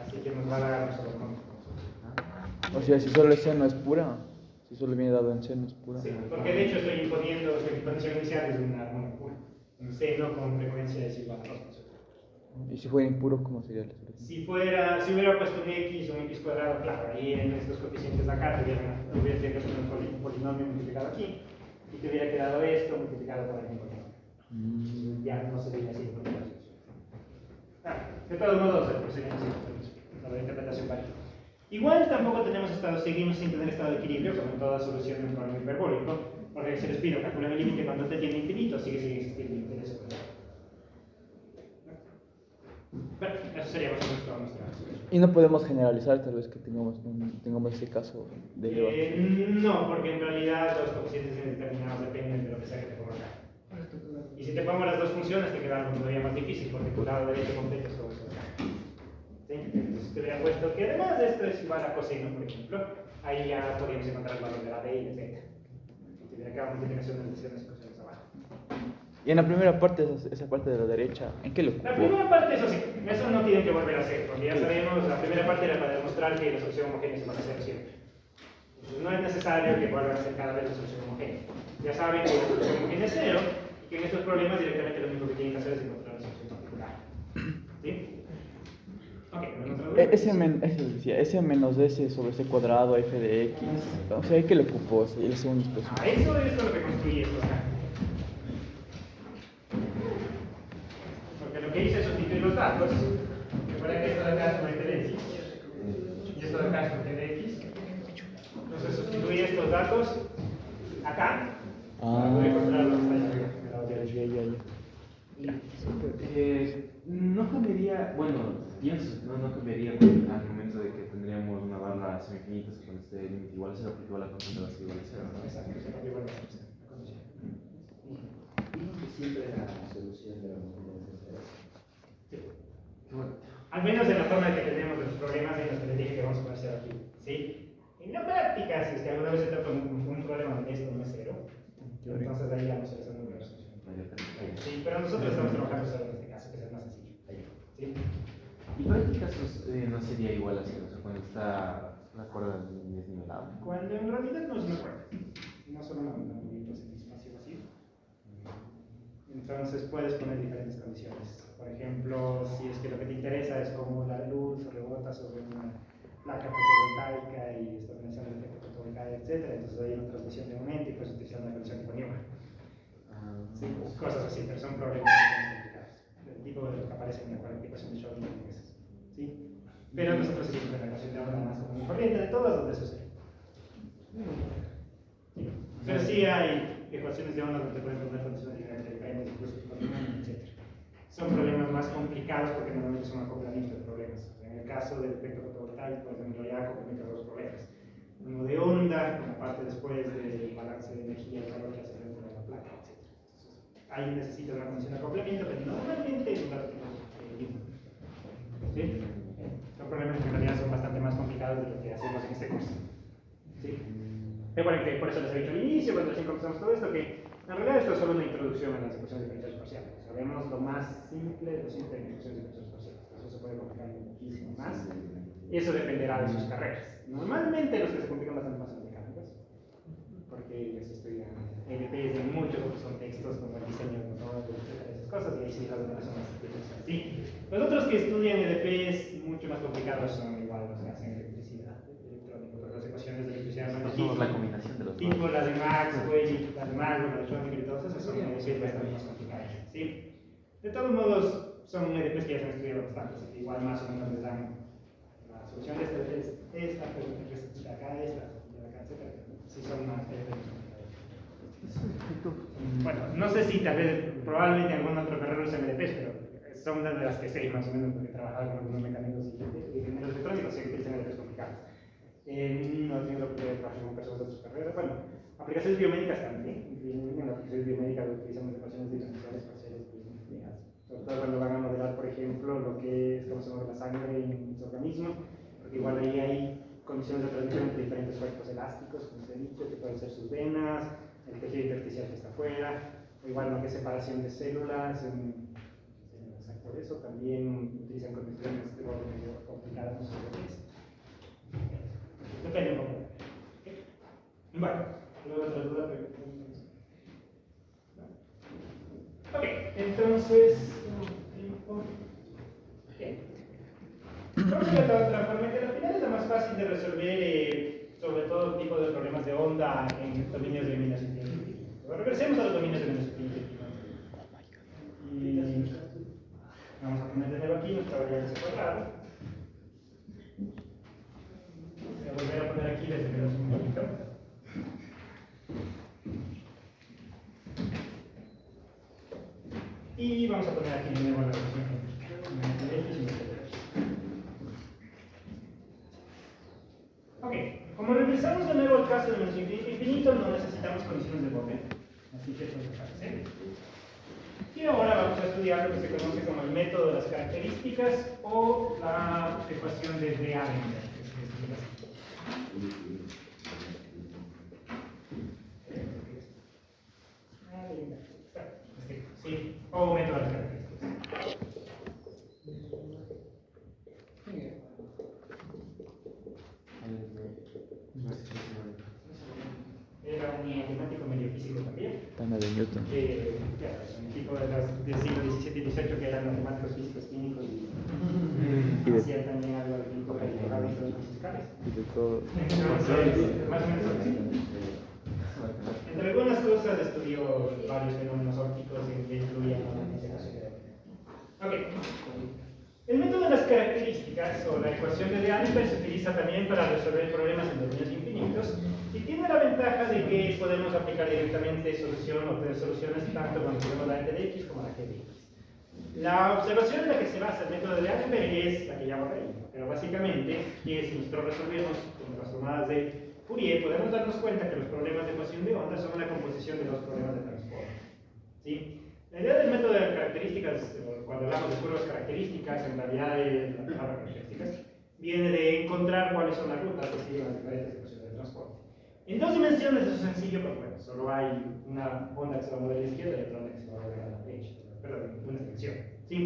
Así que nos va a dar un solo armónico. O sea, si solo el seno es pura, si solo viene dado en seno es pura. Sí, porque de hecho estoy imponiendo que mi condición inicial es un armónico puro. Un seno con frecuencia desigual a 2. Y si fuera impuro, ¿cómo sería la solución? Si hubiera puesto un x o un x cuadrado, claro, ahí en estos coeficientes de acá hubiera tenido que poner un polinomio multiplicado aquí y te hubiera quedado esto multiplicado por el mismo polinomio. Ya no sería así. De todos modos, el procedimiento es la interpretación varía. Igual tampoco seguimos sin tener estado de equilibrio, como en toda solución de un problema hiperbólico, porque se les pido calcular el límite cuando t tiene infinito, sigue existiendo el interés. Bueno, eso sería más o menos toda nuestra solución. Y no podemos generalizar, tal vez que tengamos ese caso de elevación. No, porque en realidad los coeficientes indeterminados dependen de lo que sea que te ponga acá. Y si te pongo las dos funciones, te queda algo todavía más difícil, porque tu lado derecho completo es todo eso de acá. ¿Sí? Entonces te hubiera puesto que además de esto es igual a coseno, por ejemplo, ahí ya podríamos encontrar el valor de la b y de beta. Y te hubiera quedado multiplicación de sesiones y cosenos abajo. Y en la primera parte, esa parte de la derecha, ¿en qué lo ocupó? La primera parte, eso sí, eso no tienen que volver a hacer, porque ya sabemos, la primera parte era para demostrar que la solución homogénea se va a hacer siempre. Entonces no es necesario que vuelvan a hacer cada vez la solución homogénea. Ya saben que la solución homogénea es cero, y que en estos problemas directamente lo único que tienen que hacer es encontrar la solución particular. eso decía, S menos S sobre C cuadrado, F de X. O sea, ¿qué le ocupó? Sí, es un expresión. Eso es con lo que construí esto acá. Porque lo que hice es sustituir los datos. Recuerda que esto de acá es con F de X. Y esto de acá es con T de X. Entonces sustituí estos datos acá. Voy a encontrar los no cambiaría, bueno, pienso, no cambiaría al momento de que tendríamos una barra semifinita con este límite igual a cero, porque igual la constante va a ser igual a cero, ¿no? Exacto, se cambia igual la condición. Siempre la solución de la multiplicación. Sí. Al menos en la forma que tenemos los problemas en los que les dije que vamos a poner cero aquí. ¿Sí? En la práctica, si es que alguna vez se trata un problema donde esto no es cero, entonces ahí vamos a hacer una resolución. Sí, pero nosotros estamos trabajando solo en este caso, que es el más sencillo. ¿Sí? ¿Y para qué casos no sería igual a cero? O sea, cuando está la cuerda desnivelada. Cuando en realidad no es una cuerda, no solo una movimientos en espacio vacío. Entonces puedes poner diferentes condiciones. Por ejemplo, si es que lo que te interesa es cómo la luz rebota sobre una placa fotovoltaica y estableciendo el efecto fotovoltaico, etc. Entonces hay una transmisión de momento y puedes utilizar una condición de Newman. Sí, cosas así, pero son problemas complicados. El tipo de lo que aparece en la ecuación de Schrödinger es eso. ¿Sí? Pero nosotros seguimos en la ecuación de onda más común y corriente de todas donde sucede. ¿Sí? Pero sí hay ecuaciones de onda donde te pueden poner condiciones diferentes, incluso etc. Son problemas más complicados porque normalmente son acoplamientos de problemas. En el caso del efecto fotovoltaico, por ejemplo, ya acoplamiento de dos problemas. Uno de onda, con la parte después del balance de energía y calor que hace dentro de la placa, etc. Ahí necesitas una condición de acoplamiento, pero normalmente es un dato que ¿sí? Son problemas que en realidad son bastante más complicados de lo que hacemos en este curso. ¿Sí? Recuerden que por eso les he dicho al inicio, cuando recién comenzamos todo esto, que en realidad esto es solo una introducción a las ecuaciones diferenciales parciales. Sabemos lo más simple, lo simple en ecuaciones diferenciales parciales. Eso se puede complicar muchísimo más. Y eso dependerá de sus carreras. Normalmente los que se complican bastante más son mecánicos, porque ellos estudian EDPs en muchos otros contextos, como el diseño de motores, etcétera, esas cosas, y ahí sí las demás son más difíciles. Sí. Los otros que estudian EDPs mucho más complicados son igual los que hacen electricidad, electrónico, pero las ecuaciones de electricidad son Somos la combinación de los dos. tipo las de Maxwell y las de Maxwell, la electrónica y todas esas son bastante más complicadas. ¿Sí? De todos modos, son EDPs que ya se han estudiado bastante, así que igual más o menos les dan la solución de esta es esta, pero de acá esta, de acá, etcétera. Sí son más bueno, no sé si tal vez, probablemente en algún otro carrera usen EDPs, pero son una de las que sé más o menos porque he trabajado con algunos mecánicos y ingenieros electrónicos, sé que utilizan EDPs complicados. No he tenido que trabajar con personas de otras carreras. Bueno, aplicaciones biomédicas también. En aplicaciones biomédicas utilizamos ecuaciones diferenciales parciales lineales. Sobre todo cuando van a modelar, por ejemplo, lo que es cómo se mueve la sangre en su organismo, porque igual ahí hay condiciones de transmisión entre diferentes cuerpos elásticos, como se ha dicho, que pueden ser sus venas, el tejido intersticial que está afuera, o igual lo que es separación de células. Por eso también utilizan condiciones de orden medio complicadas, no sé qué es. Depende un poco. Bueno, luego otra duda, pero... Ok, entonces... Bien. Vamos a ver la otra forma, que al final es la más fácil de resolver, sobre todo tipo de problemas de onda en dominios de menos infinito. Regresemos a los dominios de menos infinito. Y vamos a poner de nuevo aquí nuestra variable c cuadrado. Voy a volver a poner aquí desde menos infinito. Y vamos a poner aquí de nuevo la relación entre x y x. Ok, como regresamos de nuevo al caso de menos infinito, no necesitamos condiciones de borde. Así que eso desaparece. Y ahora vamos a estudiar lo que se conoce como el método de las características o la ecuación de D'Alembert. Sí, o método de las características. Era un matemático medio físico también. Tana de Newton. Claro, es un tipo del siglo XVII y XVIII que eran matemáticos físicos químicos y hacían también algo de parámetros fiscales. Y de todo. Entonces, más o menos así. Entre algunas cosas estudió varios fenómenos ópticos que incluían la integración de Ok. El método de las características o la ecuación de Alpert se utiliza también para resolver problemas en dominios infinitos y tiene la ventaja de que podemos aplicar directamente solución o tres soluciones tanto cuando tenemos la t de x como la g de x. La observación en la que se basa el método de Alpert es la que llamo ahí, pero básicamente que si nosotros resolvemos con transformadas de Fourier podemos darnos cuenta que los problemas de ecuación de onda son una composición de dos problemas de transporte. ¿Sí? La idea del método de características, cuando hablamos de curvas características, en realidad la palabra características, viene de encontrar cuáles son las rutas que siguen las diferentes ecuaciones de transporte. En dos dimensiones eso es sencillo, porque bueno, solo hay una onda que se va a mover a la izquierda y otra onda que se va a mover a la derecha, perdón, una dimensión. ¿Sí?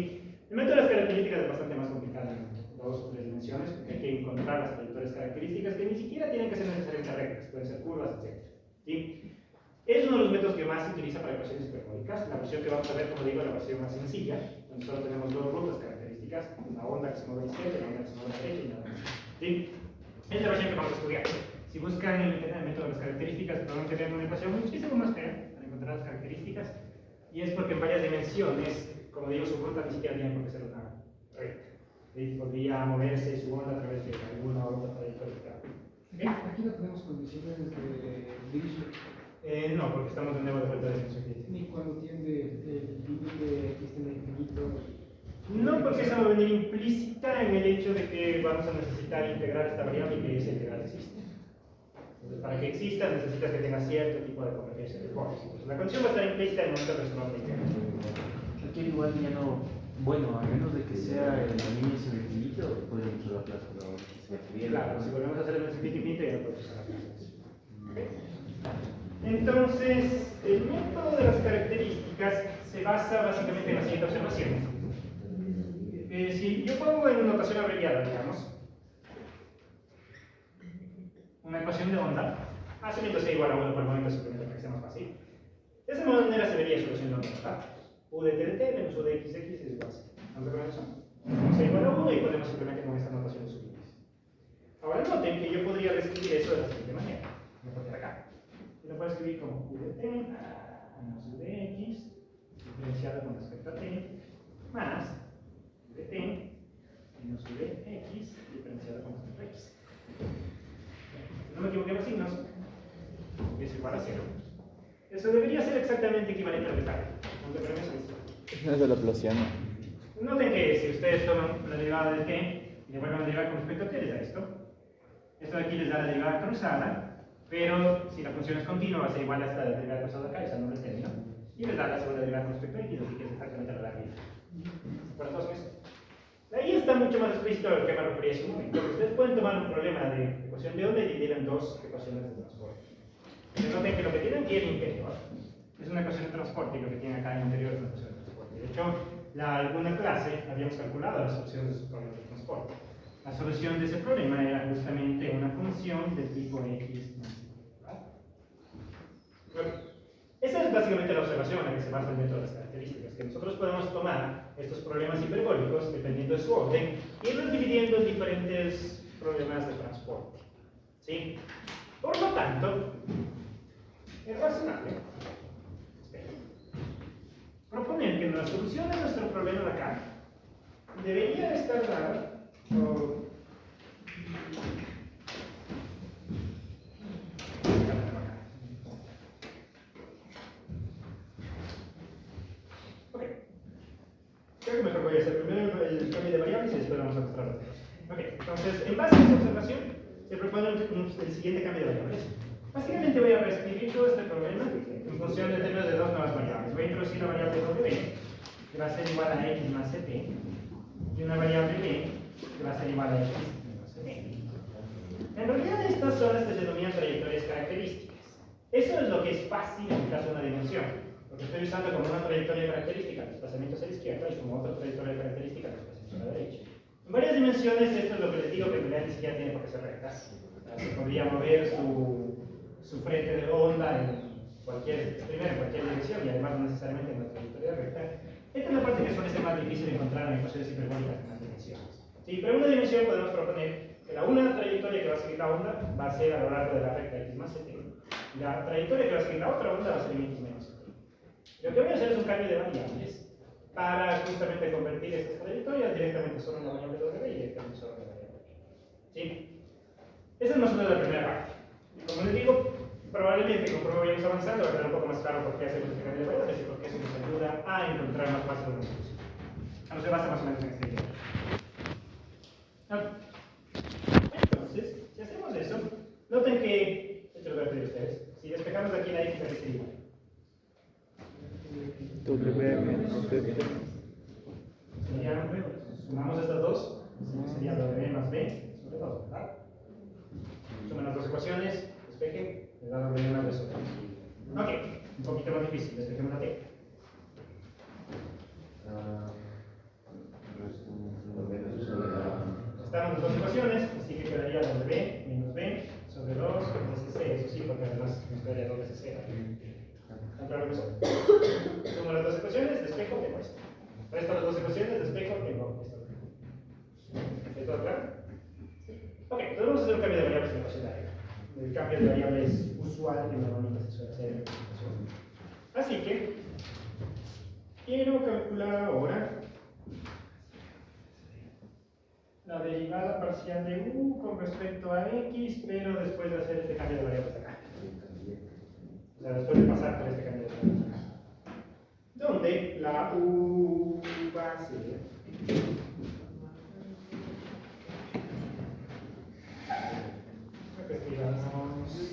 El método de las características es bastante más complicado en dos o tres dimensiones, porque hay que encontrar las trayectorias características que ni siquiera tienen que ser necesariamente rectas, pueden ser curvas, etc. ¿Sí? Es uno de los métodos que más se utiliza para ecuaciones hiperbólicas. La versión que vamos a ver, como digo, es la versión más sencilla, donde solo tenemos dos rutas características, una onda que se mueve a la izquierda y una onda que se mueve a la derecha y nada más. ¿Sí? Es la versión que vamos a estudiar. Si buscan en internet el método de las características, podrán tener una ecuación muchísimo más fea para encontrar las características, y es porque en varias dimensiones, como digo, su ruta ni siquiera tiene por qué ser una recta. ¿Sí? Podría moverse su onda a través de alguna otra trayectoria. ¿Okay? Aquí no tenemos condiciones de Dirichlet. No, porque estamos de nuevo de vuelta de dimensión finita. Ni cuando tiende el límite x en el infinito. No, porque esa va a venir implícita en el hecho de que vamos a necesitar integrar esta variable y que esa integral existe. Entonces, para que exista, necesitas que tenga cierto tipo de convergencia de formas. Entonces, la condición va a estar implícita en el momento de resolver la integración. Aquí igual ya no, bueno, a menos de que sea el dominio sobre infinito, podemos usar la plaza, pero se bien. Claro, si volvemos a hacer el infinito, ya no podemos usar la clase. Entonces, el método de las características se basa básicamente en la siguiente observación. Si yo pongo en notación abreviada, digamos, una ecuación de onda, asumiendo sea igual a 1 por el momento, simplemente para que sea más fácil, de esa manera se vería solución de onda, ¿verdad? U de t de t menos u de x de x es igual a 0. ¿No recuerdan eso? Sea igual a 1 y podemos simplemente con esta notación subir. Ahora noten que yo podría reescribir eso de la siguiente manera. Me voy a poner acá. Y lo puedo escribir como u de t menos u de x diferenciado con respecto a t más u de t menos u de x diferenciado con respecto a x. Si no me equivoqué los signos, es igual a 0. Eso debería ser exactamente equivalente al rectángulo. ¿No te preguntas esto? No es de la Laplaciano. Noten que si ustedes toman la derivada de t y le vuelven a derivar con respecto a t, les da esto. Esto de aquí les da la derivada cruzada, pero si la función es continua va a ser igual a esta derivada cruzada acá, esa no es el término. Y les da la segunda derivada con respecto a x, así que es exactamente la larga. ¿Por todos eso? Ahí está mucho más explícito a lo que me refería hace un momento. Ustedes pueden tomar un problema de ecuación de onda y dividir en dos ecuaciones de transporte. Pero noten que lo que tiene aquí el interior es una ecuación de transporte y lo que tiene acá en el interior es una ecuación de transporte. De hecho, alguna clase habíamos calculado las soluciones de esos problemas de transporte. La solución de ese problema era justamente una función del tipo x más y. Bueno, esa es básicamente la observación en la que se basa el método de las características, que nosotros podemos tomar estos problemas hiperbólicos, dependiendo de su orden, y irlos dividiendo en diferentes problemas de transporte. ¿Sí? Por lo tanto, es razonable proponer que la solución de nuestro problema de acá debería estar dada por creo que mejor voy a hacer primero el cambio de variables y después vamos a mostrar las cosas. Ok, entonces, en base a esa observación, se propone el siguiente cambio de variables. Básicamente voy a reescribir todo este problema en función de términos de dos nuevas variables. Voy a introducir la variable w, que va a ser igual a x más ct, y una variable b, que va a ser igual a x menos ct. En realidad, estas son las que se denominan trayectorias características. Eso es lo que es fácil en el caso de una dimensión. Lo que estoy usando como una trayectoria característica, desplazamiento hacia la izquierda, y como otra trayectoria característica, desplazamiento a la derecha. En varias dimensiones, esto es lo que les digo que en realidad ni siquiera tiene por qué ser rectas. Se podría mover su frente de onda primero en cualquier dirección y además no necesariamente en una trayectoria recta. Esta es la parte que suele ser más difícil de encontrar en ecuaciones hiperbólicas en las dimensiones. ¿Sí? Pero en una dimensión podemos proponer que que la una trayectoria que va a seguir la onda va a ser a lo largo de la recta x más ct. Y la trayectoria que va a seguir la otra onda va a ser x menos ct. Lo que voy a hacer es un cambio de variables para justamente convertir estas trayectorias directamente solo en la variable w y directamente solo en la variable y. ¿Sí? Esa es más o menos la primera parte. Y como les digo, probablemente conforme vayamos avanzando va a quedar un poco más claro por qué hacemos este cambio de variables y por qué eso nos ayuda a encontrar más fácil una solución. Se basa más o menos en esta idea. Entonces, si hacemos eso, noten que, de hecho lo voy a pedir a ustedes, si despejamos de aquí la x, ¿qué sería igual? W menos Z. Sería, sumamos estas dos, sería W más B sobre 2, ¿verdad? Suman las dos ecuaciones, despejen, les da W más B sobre 2. Ok, un poquito más difícil, despejemos la T. Estamos en dos ecuaciones, así que quedaría W menos B sobre 2 SC, eso sí, porque además nos quedaría doble SC. ¿Están claros que eso? Sumo las dos ecuaciones, despejo, tengo esto. Resto las dos ecuaciones, despejo, tengo esto. ¿Es todo claro? Ok, entonces vamos a hacer un cambio de variables en la ecuación de arriba. El cambio de variables usual que normalmente se suele hacer en la ecuación. Así que, quiero calcular ahora la derivada parcial de u con respecto a x, pero después de hacer este cambio de variables acá. O sea, después de pasar por este cambio de variables acá. Donde la u va a ser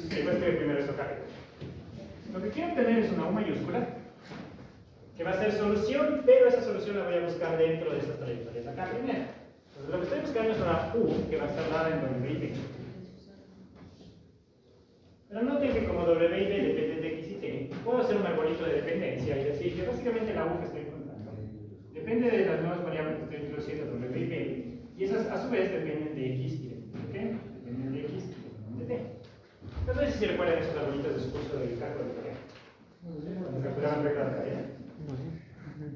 voy a escribir primero esto acá. Lo que quiero obtener es una u mayúscula que va a ser solución, pero esa solución la voy a buscar dentro de estas trayectorias acá primero. Entonces, lo que estoy buscando es una u que va a estar dada en W y B. Pero noten que como W y B dependen de x y t, puedo hacer un arbolito de dependencia y decir que básicamente la u que estoy encontrando depende de las nuevas variables que estoy introduciendo W y B, y esas a su vez dependen de x y de t, dependen de x y de t. No sé si se recuerdan esos arbolitos de su curso de cálculo de cadena. Cuando calculaban regla de cadena.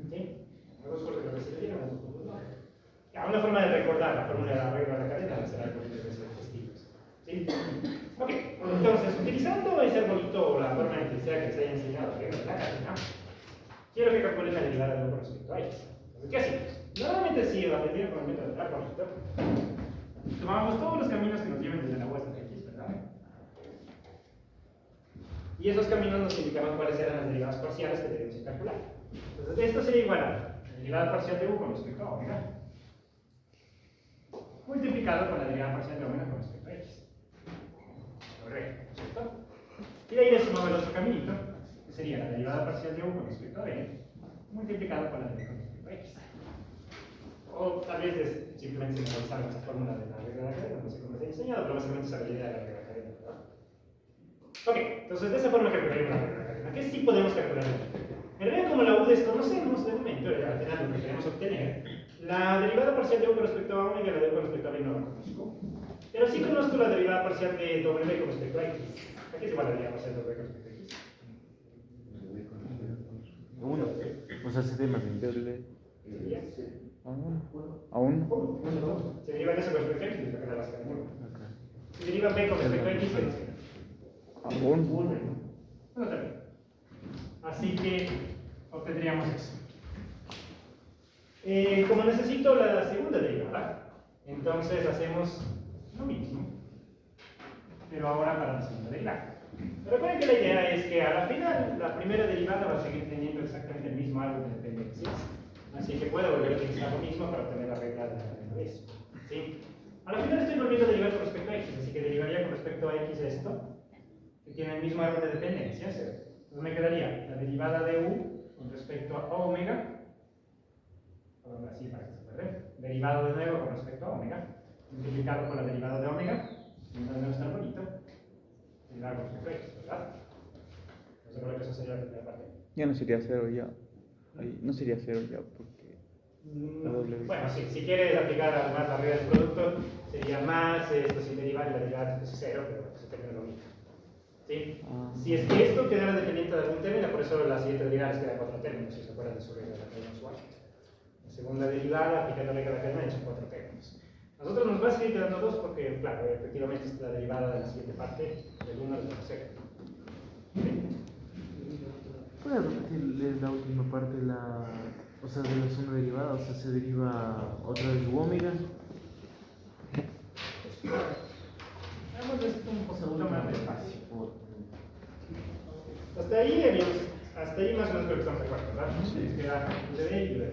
¿Sí? Algunos cursos que se dieron, algunos cursos no. Una forma de recordar la fórmula de la regla de la cadena será arbolitos de esos estilos. ¿Sí? Ok, entonces, utilizando ese arbolito o la forma en que sea que les haya enseñado regla de la cadena, quiero que calculen la derivada de u con respecto a x. Entonces, ¿qué hacemos? Normalmente si lo aprendieron con el método del arbolito, tomamos todos los caminos que nos lleven desde la u hasta x, ¿verdad? Y esos caminos nos indicaban cuáles eran las derivadas parciales que teníamos que calcular. Entonces, esto sería igual a la derivada parcial de u con respecto a omega, multiplicado con la derivada parcial de omega con respecto a x. Correcto, ¿cierto? Y de ahí le sumamos el otro caminito, que sería la derivada parcial de u con respecto a b, multiplicado con la derivada con respecto a x. O tal vez simplemente se realizaron esa fórmula de la regla de la cadena, no sé cómo se ha enseñado, pero básicamente esa es la idea de la regla de la cadena, ¿verdad? Ok, entonces de esa forma calcularemos la regla de la cadena. ¿Qué sí podemos calcular? En realidad, como la u desconocemos de momento, al final lo que queremos obtener, la derivada parcial de u con respecto a omega y la de u con respecto a b no la conozco. Pero sí conozco la derivada parcial de w con respecto a x. Aquí es igual la derivada parcial de w con respecto a x. 1. O sea, se más bien. Sería A 1. se deriva en eso con respecto a x, y la base de 1. Si deriva b con respecto a x, ¿qué nos queda? A 1. No también. Así que obtendríamos eso. Como necesito la segunda derivada, entonces hacemos lo mismo, pero ahora para la segunda derivada. Recuerden que la idea es que a la final la primera derivada va a seguir teniendo exactamente el mismo árbol de dependencias, así que puedo volver a utilizar lo mismo para obtener la regla de la primera vez. ¿Sí? A la final estoy volviendo a derivar con respecto a x, así que derivaría con respecto a x esto, que tiene el mismo árbol de dependencias. Entonces me quedaría la derivada de u con respecto a omega, ahora así para que se pueda ver, derivado de nuevo con respecto a omega, multiplicado por la derivada de omega, y de nuevo está bonito, derivado con respecto a x, ¿verdad? No sé por qué eso sería la primera parte. Ya no sería 0 ya. Ahí no sería 0 ya porque la W. Bueno, sí, si quieres aplicar además la regla del producto, sería más esto sin derivar y la derivada es 0, pero se termina lo mismo. ¿Sí? Si es que esto quedara dependiente de algún término, por eso la siguiente derivada queda 4 términos, si se acuerdan de su regla de la cadena usual. La segunda derivada, aplicando la regla de la cadena, son 4 términos. Nosotros nos va a seguir quedando 2 porque, claro, efectivamente es la derivada de la siguiente parte del 1 del tercero. ¿Puedes repetir la última parte, o sea, de la zona derivada? O sea, se deriva otra vez u omega. Hagamos esto un poquito más despacio. Hasta ahí más o menos creo que estamos de acuerdo, ¿verdad? Sí. Queda UDB y UDB.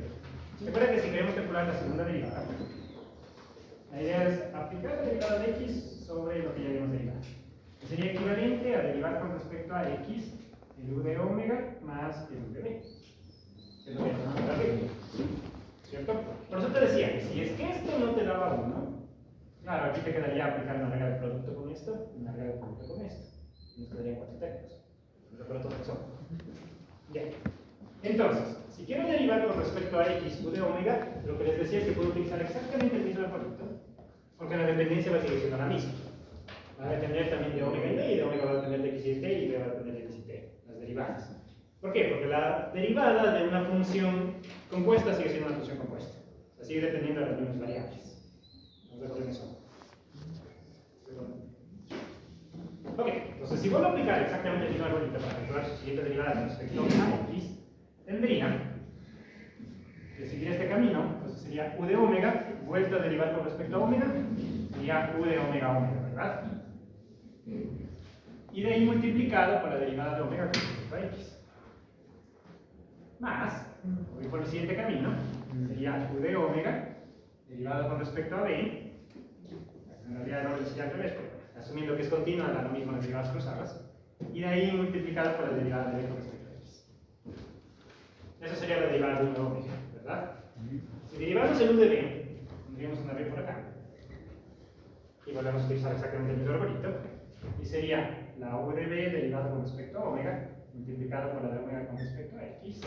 Recuerda que si queremos calcular la segunda derivada, la idea es aplicar la derivada de x sobre lo que ya habíamos derivado. Sería equivalente a derivar con respecto a x el u de omega más el u de b. Es lo que vamos a hacer, ¿cierto? Por eso te decía que si es que esto no te daba 1, claro, aquí te quedaría aplicar una regla de producto con esto y una regla de producto con esto. Y nos quedarían 4 términos. Pero todos son. Bien. Entonces, si quiero derivar con respecto a x u de omega, lo que les decía es que puedo utilizar exactamente el mismo producto, porque la dependencia va a seguir siendo la misma. Va a depender también de omega y b, y de omega va a depender de x y t, y b va a depender de x y t, las derivadas. ¿Por qué? Porque la derivada de una función compuesta sigue siendo una función compuesta. O sea, sigue dependiendo de las mismas variables. Vamos a ver cuáles son. Ok, entonces si vuelvo a aplicar exactamente el mismo algoritmo para calcular su siguiente derivada con respecto a x, tendría que seguir este camino. Entonces sería u de omega, vuelta a derivar con respecto a omega, sería u de omega omega, ¿verdad? Y de ahí multiplicado por la derivada de omega con respecto a x. Más, voy por el siguiente camino, sería u de omega, derivado con respecto a b, en realidad no lo decía al revés, pero asumiendo que es continua, da lo mismo las derivadas cruzadas, y de ahí multiplicado por la derivada de b con respecto a x. Esa sería la derivada de u de omega, ¿verdad? Si derivamos el u de b, pondríamos una b por acá, y volvemos a utilizar exactamente el mismo algoritmo, y sería la u de b derivada con respecto a omega, multiplicado por la de omega con respecto a x,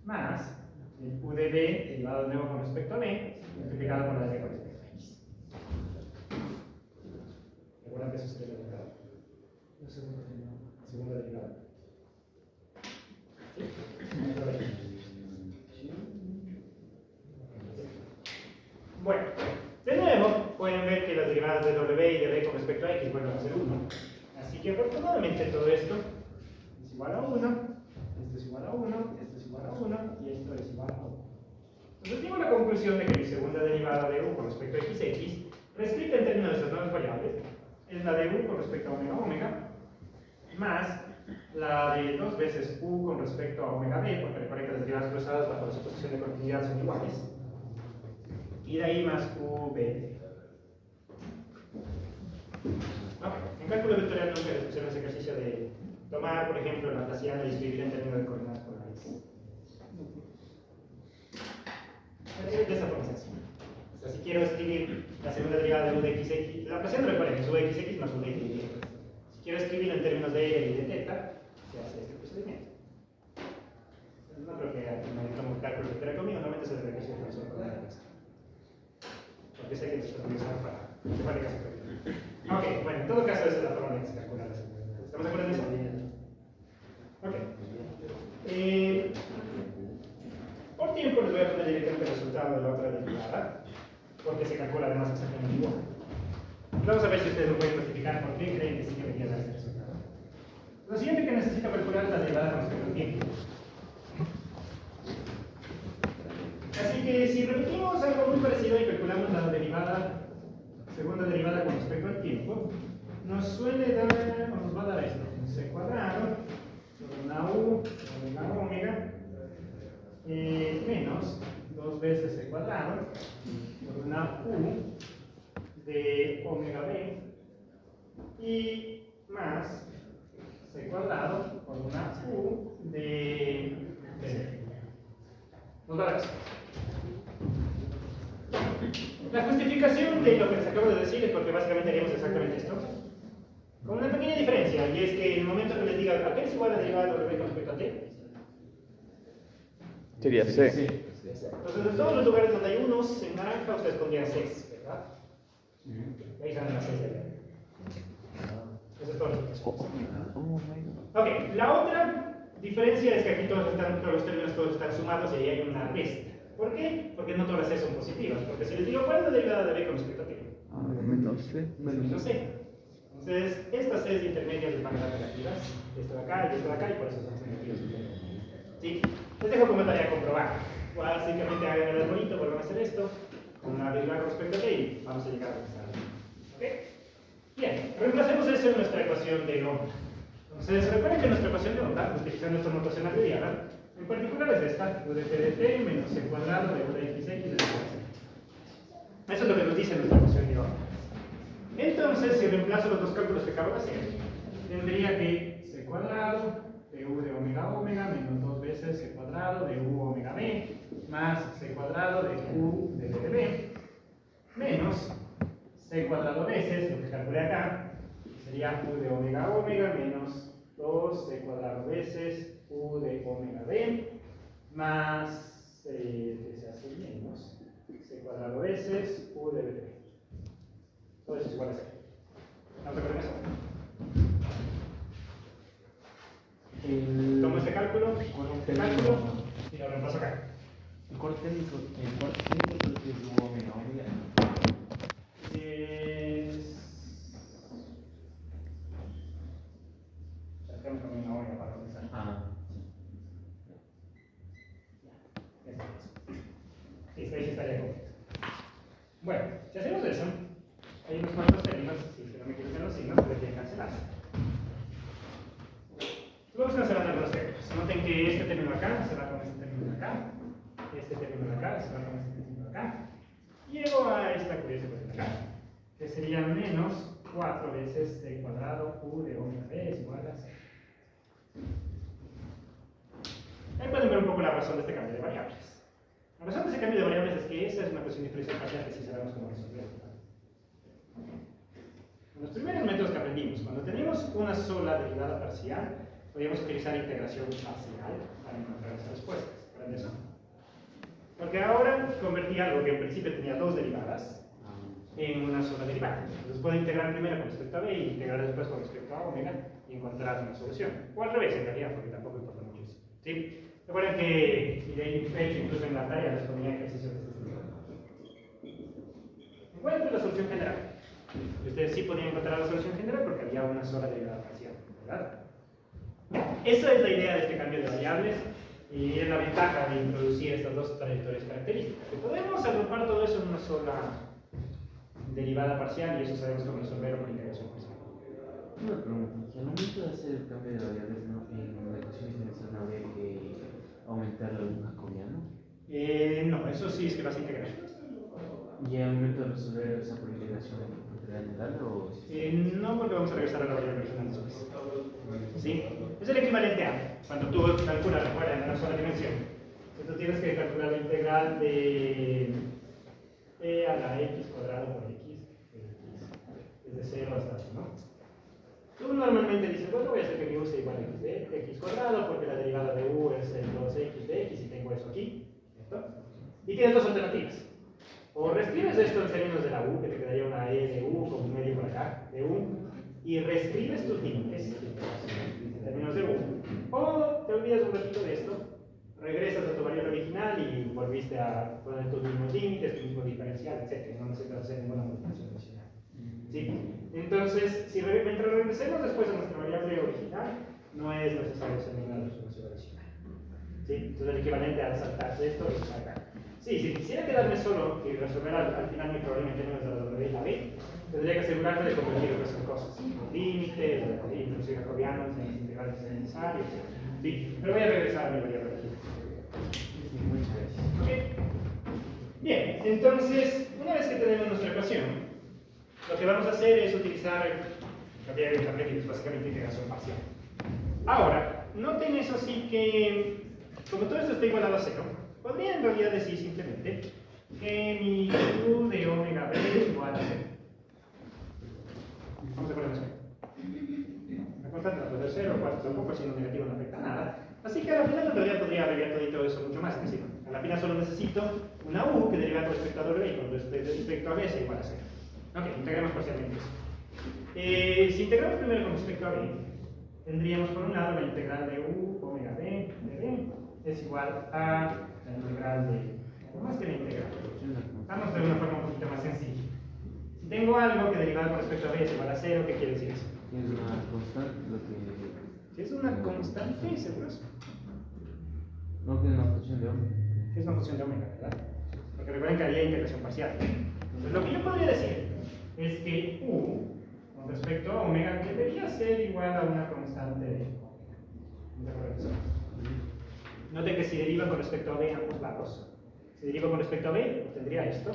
más el u de b derivado de nuevo con respecto a b, multiplicado por la de b con respecto a x. ¿Recuerdan que eso sería la derivada? La segunda derivada. Segunda derivada. Bueno, de nuevo pueden ver que las derivadas de w y de b con respecto a x vuelven a ser 1. Así que afortunadamente todo esto es igual a 1, esto es igual a 1, esto es igual a 1 y esto es igual a 1. Entonces tengo la conclusión de que mi segunda derivada de u con respecto a x, reescrita en términos de estas nuevas variables, es la de u con respecto a omega omega, más la de 2 veces u con respecto a omega b, porque recuerden que las derivadas cruzadas bajo la suposición de continuidad son iguales, y de ahí más ub. En cálculo vectorial nunca les pusieron ese ejercicio de tomar, por ejemplo, la laplaciana y escribir en términos de coordenadas polares. De esa forma sencilla. O sea, si quiero escribir la segunda derivada de u de x, la laplaciana recuerden que es u de x más u de y. Si quiero escribirlo en términos de y de teta, se hace este procedimiento. No creo que necesitamos cálculo vectorial conmigo, normalmente se debe ejercicio de función con la respuesta. Porque sé que esto es utilizar para que vale caso. Ok, bueno, en todo caso esa es la forma en que se calcula la segunda. ¿Estamos de acuerdo en eso? Ok. Por tiempo les voy a poner directamente el resultado de la otra derivada, porque se calcula además exactamente igual. Vamos a ver si ustedes lo pueden justificar por qué creen que sí debería dar este resultado. Lo siguiente que necesito calcular es la derivada con respecto al tiempo. Así que si repetimos algo muy parecido y calculamos la derivada, segunda derivada con respecto al tiempo, nos suele dar, o nos va a dar esto, c cuadrado sobre una u sobre una omega menos 2 veces c cuadrado por una u de omega b y más c cuadrado por una u de b. Nos va a dar esto. La justificación de lo que les acabo de decir es porque básicamente haríamos exactamente esto, con una pequeña diferencia, y es que en el momento que les diga a qué es igual la derivada de w con respecto a t, Sería C. entonces en todos los lugares donde hay unos en naranja ustedes pondrían 6, ¿verdad? Ahí salen las 6 de allá. Eso es todo lo que es. Ok, la otra diferencia es que aquí todos los términos todos están sumados y ahí hay una resta. ¿Por qué? Porque no todas las C son positivas, porque si les digo cuál es la derivada de B con respecto a t, Menos C. menos C. Entonces, estas Cs intermedias les van a dar negativas, esto de acá y esto de acá, y por eso son negativas. ¿Sí? Les dejo como tarea comprobar. Básicamente hagan el arbolito, vuelvan a hacer esto, con una derivada con respecto a t, y vamos a llegar a lo que está. ¿Ok? Bien, reemplacemos eso en nuestra ecuación de onda. Entonces, recuerden que nuestra ecuación de onda, utilizando nuestra notación abreviada, en particular es esta, u de t de t menos c cuadrado de u de xx de t. Eso es lo que nos dice nuestra ecuación de onda. Entonces, si reemplazo los dos cálculos que acabo de hacer, tendría que c cuadrado de u de omega omega menos 2 veces c cuadrado de u omega b más c cuadrado de u de b de b menos c cuadrado veces, lo que calculé acá, sería u de omega omega menos 2c cuadrado veces u de omega b más, que se hace menos, c cuadrado veces u de b de b. Todo eso es igual a 0. ¿Vamos a ver eso? Tomo este cálculo y lo reemplazo acá. El cuarto técnico creo que es u omega omega. Sacamos una olla para comenzar. Listo, ahí sí estaría completo. Bueno, si hacemos eso, hay unos cuantos términos, si no me equivoco en los signos, que tienen que cancelarse. Vamos cancelando algunos términos. Noten que este término acá se va con este término de acá, este término de acá se va con este término de acá. Llego a esta curiosa cuestión de acá, que sería menos 4 veces c cuadrado u de omega b es igual a 0. Ahí pueden ver un poco la razón de este cambio de variables. La razón de ese cambio de variables es que esa es una cuestión diferencial parcial que sí sabemos cómo resolver. En los primeros métodos que aprendimos, cuando teníamos una sola derivada parcial, podíamos utilizar integración parcial para encontrar esas respuestas. ¿Recuerdan eso? Porque ahora convertí algo que en principio tenía dos derivadas en una sola derivada. Entonces puedo integrar primero con respecto a b y integrar después con respecto a omega y encontrar una solución. O al revés, en realidad, porque tampoco importa mucho eso. ¿Sí? Recuerden que, y de hecho, incluso en la tarea les ponía ejercicios de este estilo. Encuentren la solución general. Y ustedes sí podían encontrar la solución general porque había una sola derivada parcial, ¿verdad? Esa es la idea de este cambio de variables y es la ventaja de introducir estas dos trayectorias características. Que podemos agrupar todo eso en una sola derivada parcial y eso sabemos cómo resolverlo con integración parcial. Una pregunta, y al momento de hacer el cambio de variables, ¿no? En la ecuación diferencial no habría que aumentar algún jacobiano? No, eso sí es que vas a integrar. ¿Y al momento de resolver esa por integración general o...? No, porque vamos a regresar a la variable original después. ¿Sí? Es el equivalente a cuando tú calculas, recuerda, en una sola dimensión. Entonces tú tienes que calcular la integral de e a la x cuadrado por x, desde 0 hasta 1, ¿no? Tú normalmente dices, bueno, voy a hacer que mi u sea igual a x de x cuadrado, porque la derivada de u es el 2x de x y tengo eso aquí. ¿Cierto? Y tienes dos alternativas. O reescribes esto en términos de la u, que te quedaría una e de u con un medio por acá, de u, y reescribes tus límites en términos de u. O te olvidas un ratito de esto, regresas a tu variable original y volviste a poner tus mismos límites, tu mismo diferencial, etc. No necesitas hacer ninguna modificación adicional. ¿Sí? Entonces, mientras regresemos después a nuestra variable original, no es necesario hacer ninguna transformación adicional. ¿Sí? Entonces, el equivalente a saltarse esto es acá. Sí, si quisiera quedarme solo y resolver al final mi problema en términos de la W y la B, tendría que asegurarme de convertir lo que son cosas. Límites, de introducir jacobianos, en las integrales necesarias. Sí, pero voy a regresar a mi variable original. Muchas gracias. ¿Ok? Bien, entonces, una vez que tenemos nuestra ecuación, lo que vamos a hacer es utilizar cambiar el internet y básicamente integración parcial. Ahora, noten eso sí que, como todo esto está igualado a 0, podría en realidad decir simplemente que mi u de omega b es igual a 0. Vamos a poner eso. La constante no puede ser 0, 4 tampoco, si no negativo no afecta nada. Así que al final en realidad podría abreviar todo eso mucho más que sí. A la final solo necesito una u que deriva con respecto a w y con respecto a b es igual a 0. Ok, integramos parcialmente eso. Si integramos primero con respecto a b, tendríamos por un lado la integral de u omega b de b es igual a la integral de, más que la integral, Vamos de una forma un poquito más sencilla. Si tengo algo que derivado con respecto a b es igual a 0, ¿qué quiere decir eso? Es una constante, lo que. Si es una constante, seguro es. No, que es una función de omega. Es una función de omega, ¿verdad? Porque recuerden que había integración parcial. Entonces, lo que yo podría decir es que u con respecto a omega debería ser igual a una constante de. ¿De acuerdo? Noten que si deriva con respecto a b a ambos lados, si deriva con respecto a b, obtendría esto.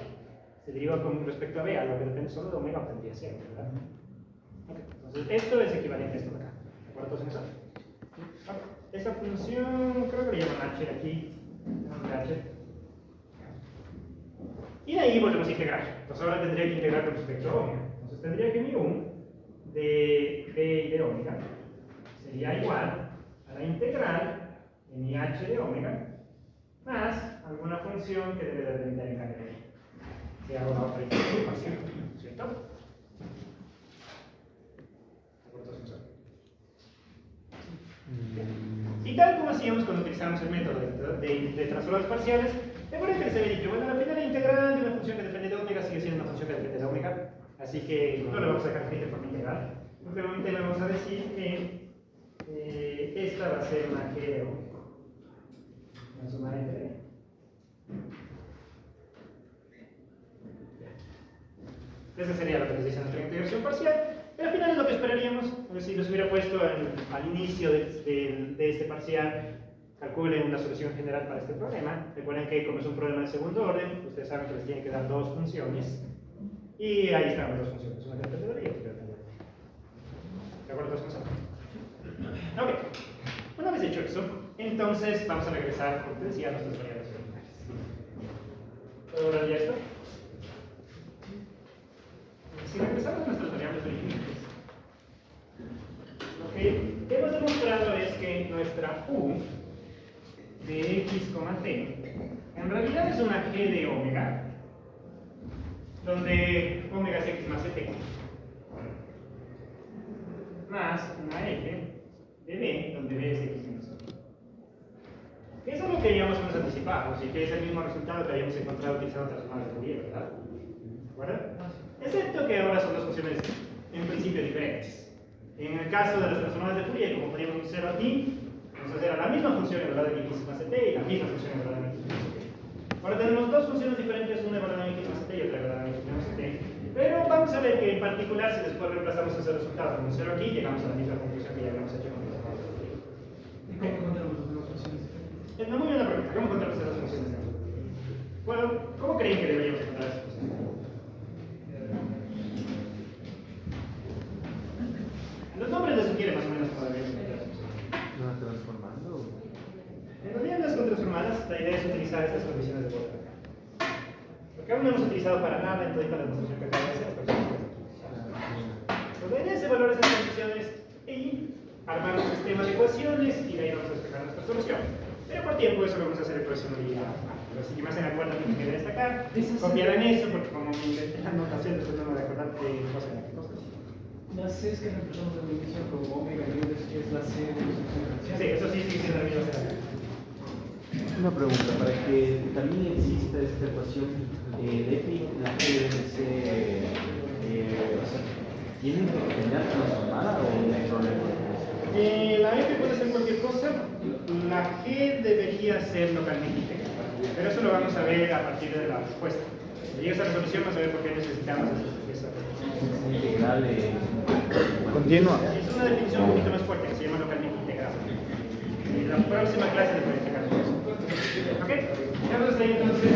Si deriva con respecto a b, algo que depende solo de omega, obtendría 0, ¿verdad? Okay. Entonces, esto es equivalente a esto de acá. ¿De acuerdo todos en eso? Okay. Esta función, creo que le llaman h aquí. H. Y de ahí volvemos a integrar. Entonces ahora tendría que integrar con respecto a omega. Entonces tendría que mi 1 de b y de omega sería igual a la integral de mi h de omega más alguna función que debe delimitar en cambio de si hago la otra integración parcial, ¿cierto? ¿De acuerdo, señor? Y tal como hacíamos cuando utilizamos el método de transformadas parciales, recuerden que les había dicho, bueno, al final la integral de una función que depende de omega sigue siendo una función que depende de omega, así que no le vamos a dejar escrita de forma integral. Simplemente le vamos a decir que esta va a ser una g de omega. Vamos a sumar entre b. Esa sería lo que les dice nuestra integración parcial. Pero al final es lo que esperaríamos. Si los hubiera puesto al inicio de este parcial, calculen una solución general para este problema. Recuerden que como es un problema de segundo orden, ustedes saben que les tienen que dar dos funciones. Y ahí están las dos funciones. Una que depende de la y otra que depende de la. ¿De acuerdo? Ok. Una vez hecho eso, entonces vamos a regresar, como te decía, a nuestras variables originales. ¿Puedo ver ya esto? Si regresamos a nuestras variables originales, lo que hemos demostrado es que nuestra u de x, t en realidad es una g de omega, donde omega es x más t, más una f de b, donde b es x menos t. Eso es lo que ya más o menos anticipamos y que es el mismo resultado que habíamos encontrado utilizando transformadas de Fourier, ¿verdad? ¿De acuerdo? Excepto que ahora son dos funciones en principio diferentes. En el caso de las transformadas de Fourier, como poníamos un 0 aquí, vamos a hacer la misma función evaluada en x más t y la misma función evaluada en x más t. Ahora tenemos dos funciones diferentes, una evaluada en x más t y otra evaluada en x menos t. Pero vamos a ver que en particular, si después reemplazamos ese resultado con un 0 aquí, llegamos a la misma conclusión que ya habíamos hecho con las transformadas de Fourier. ¿Y cómo encontramos las dos funciones diferentes? Es una muy buena pregunta. ¿Cómo encontramos esas dos funciones? Bueno, ¿cómo creen que deberíamos encontrar esas funciones? Los nombres les sugieren más o menos cómo deberíamos encontrar esas funciones. ¿No va transformando? En realidad, las con transformadas, la idea es utilizar estas condiciones de Borda acá. Porque aún no hemos utilizado para nada en toda la demostración que acabo de hacer. La idea es evaluar estas condiciones y armar un sistema de ecuaciones y de ahí vamos a despejar nuestra solución. Pero por tiempo eso lo vamos a hacer en próximo día. Pero si más en acuerdo que me quede destacar, copiarán eso porque como me inventé la anotación, después no me voy a acordar qué cosa era qué cosa. La C es que reemplazamos al inicio como omega y U es la C de los diferenciales. Sí, eso sí sigue siendo la misma acá. Una pregunta, para que también exista esta ecuación de f, la g debe ser, o sea, ¿tienen que tener transformada o no hay problema? La f puede ser cualquier cosa, la g debería ser localmente integrada, pero eso lo vamos a ver a partir de la respuesta. Si llega esa resolución, vamos a ver por qué necesitamos esa resolución. Integral Continúa. Es una definición un poquito más fuerte que se llama localmente integrada. En la próxima clase les voy a explicar eso. ¿Ok? Ya vamos a ir entonces.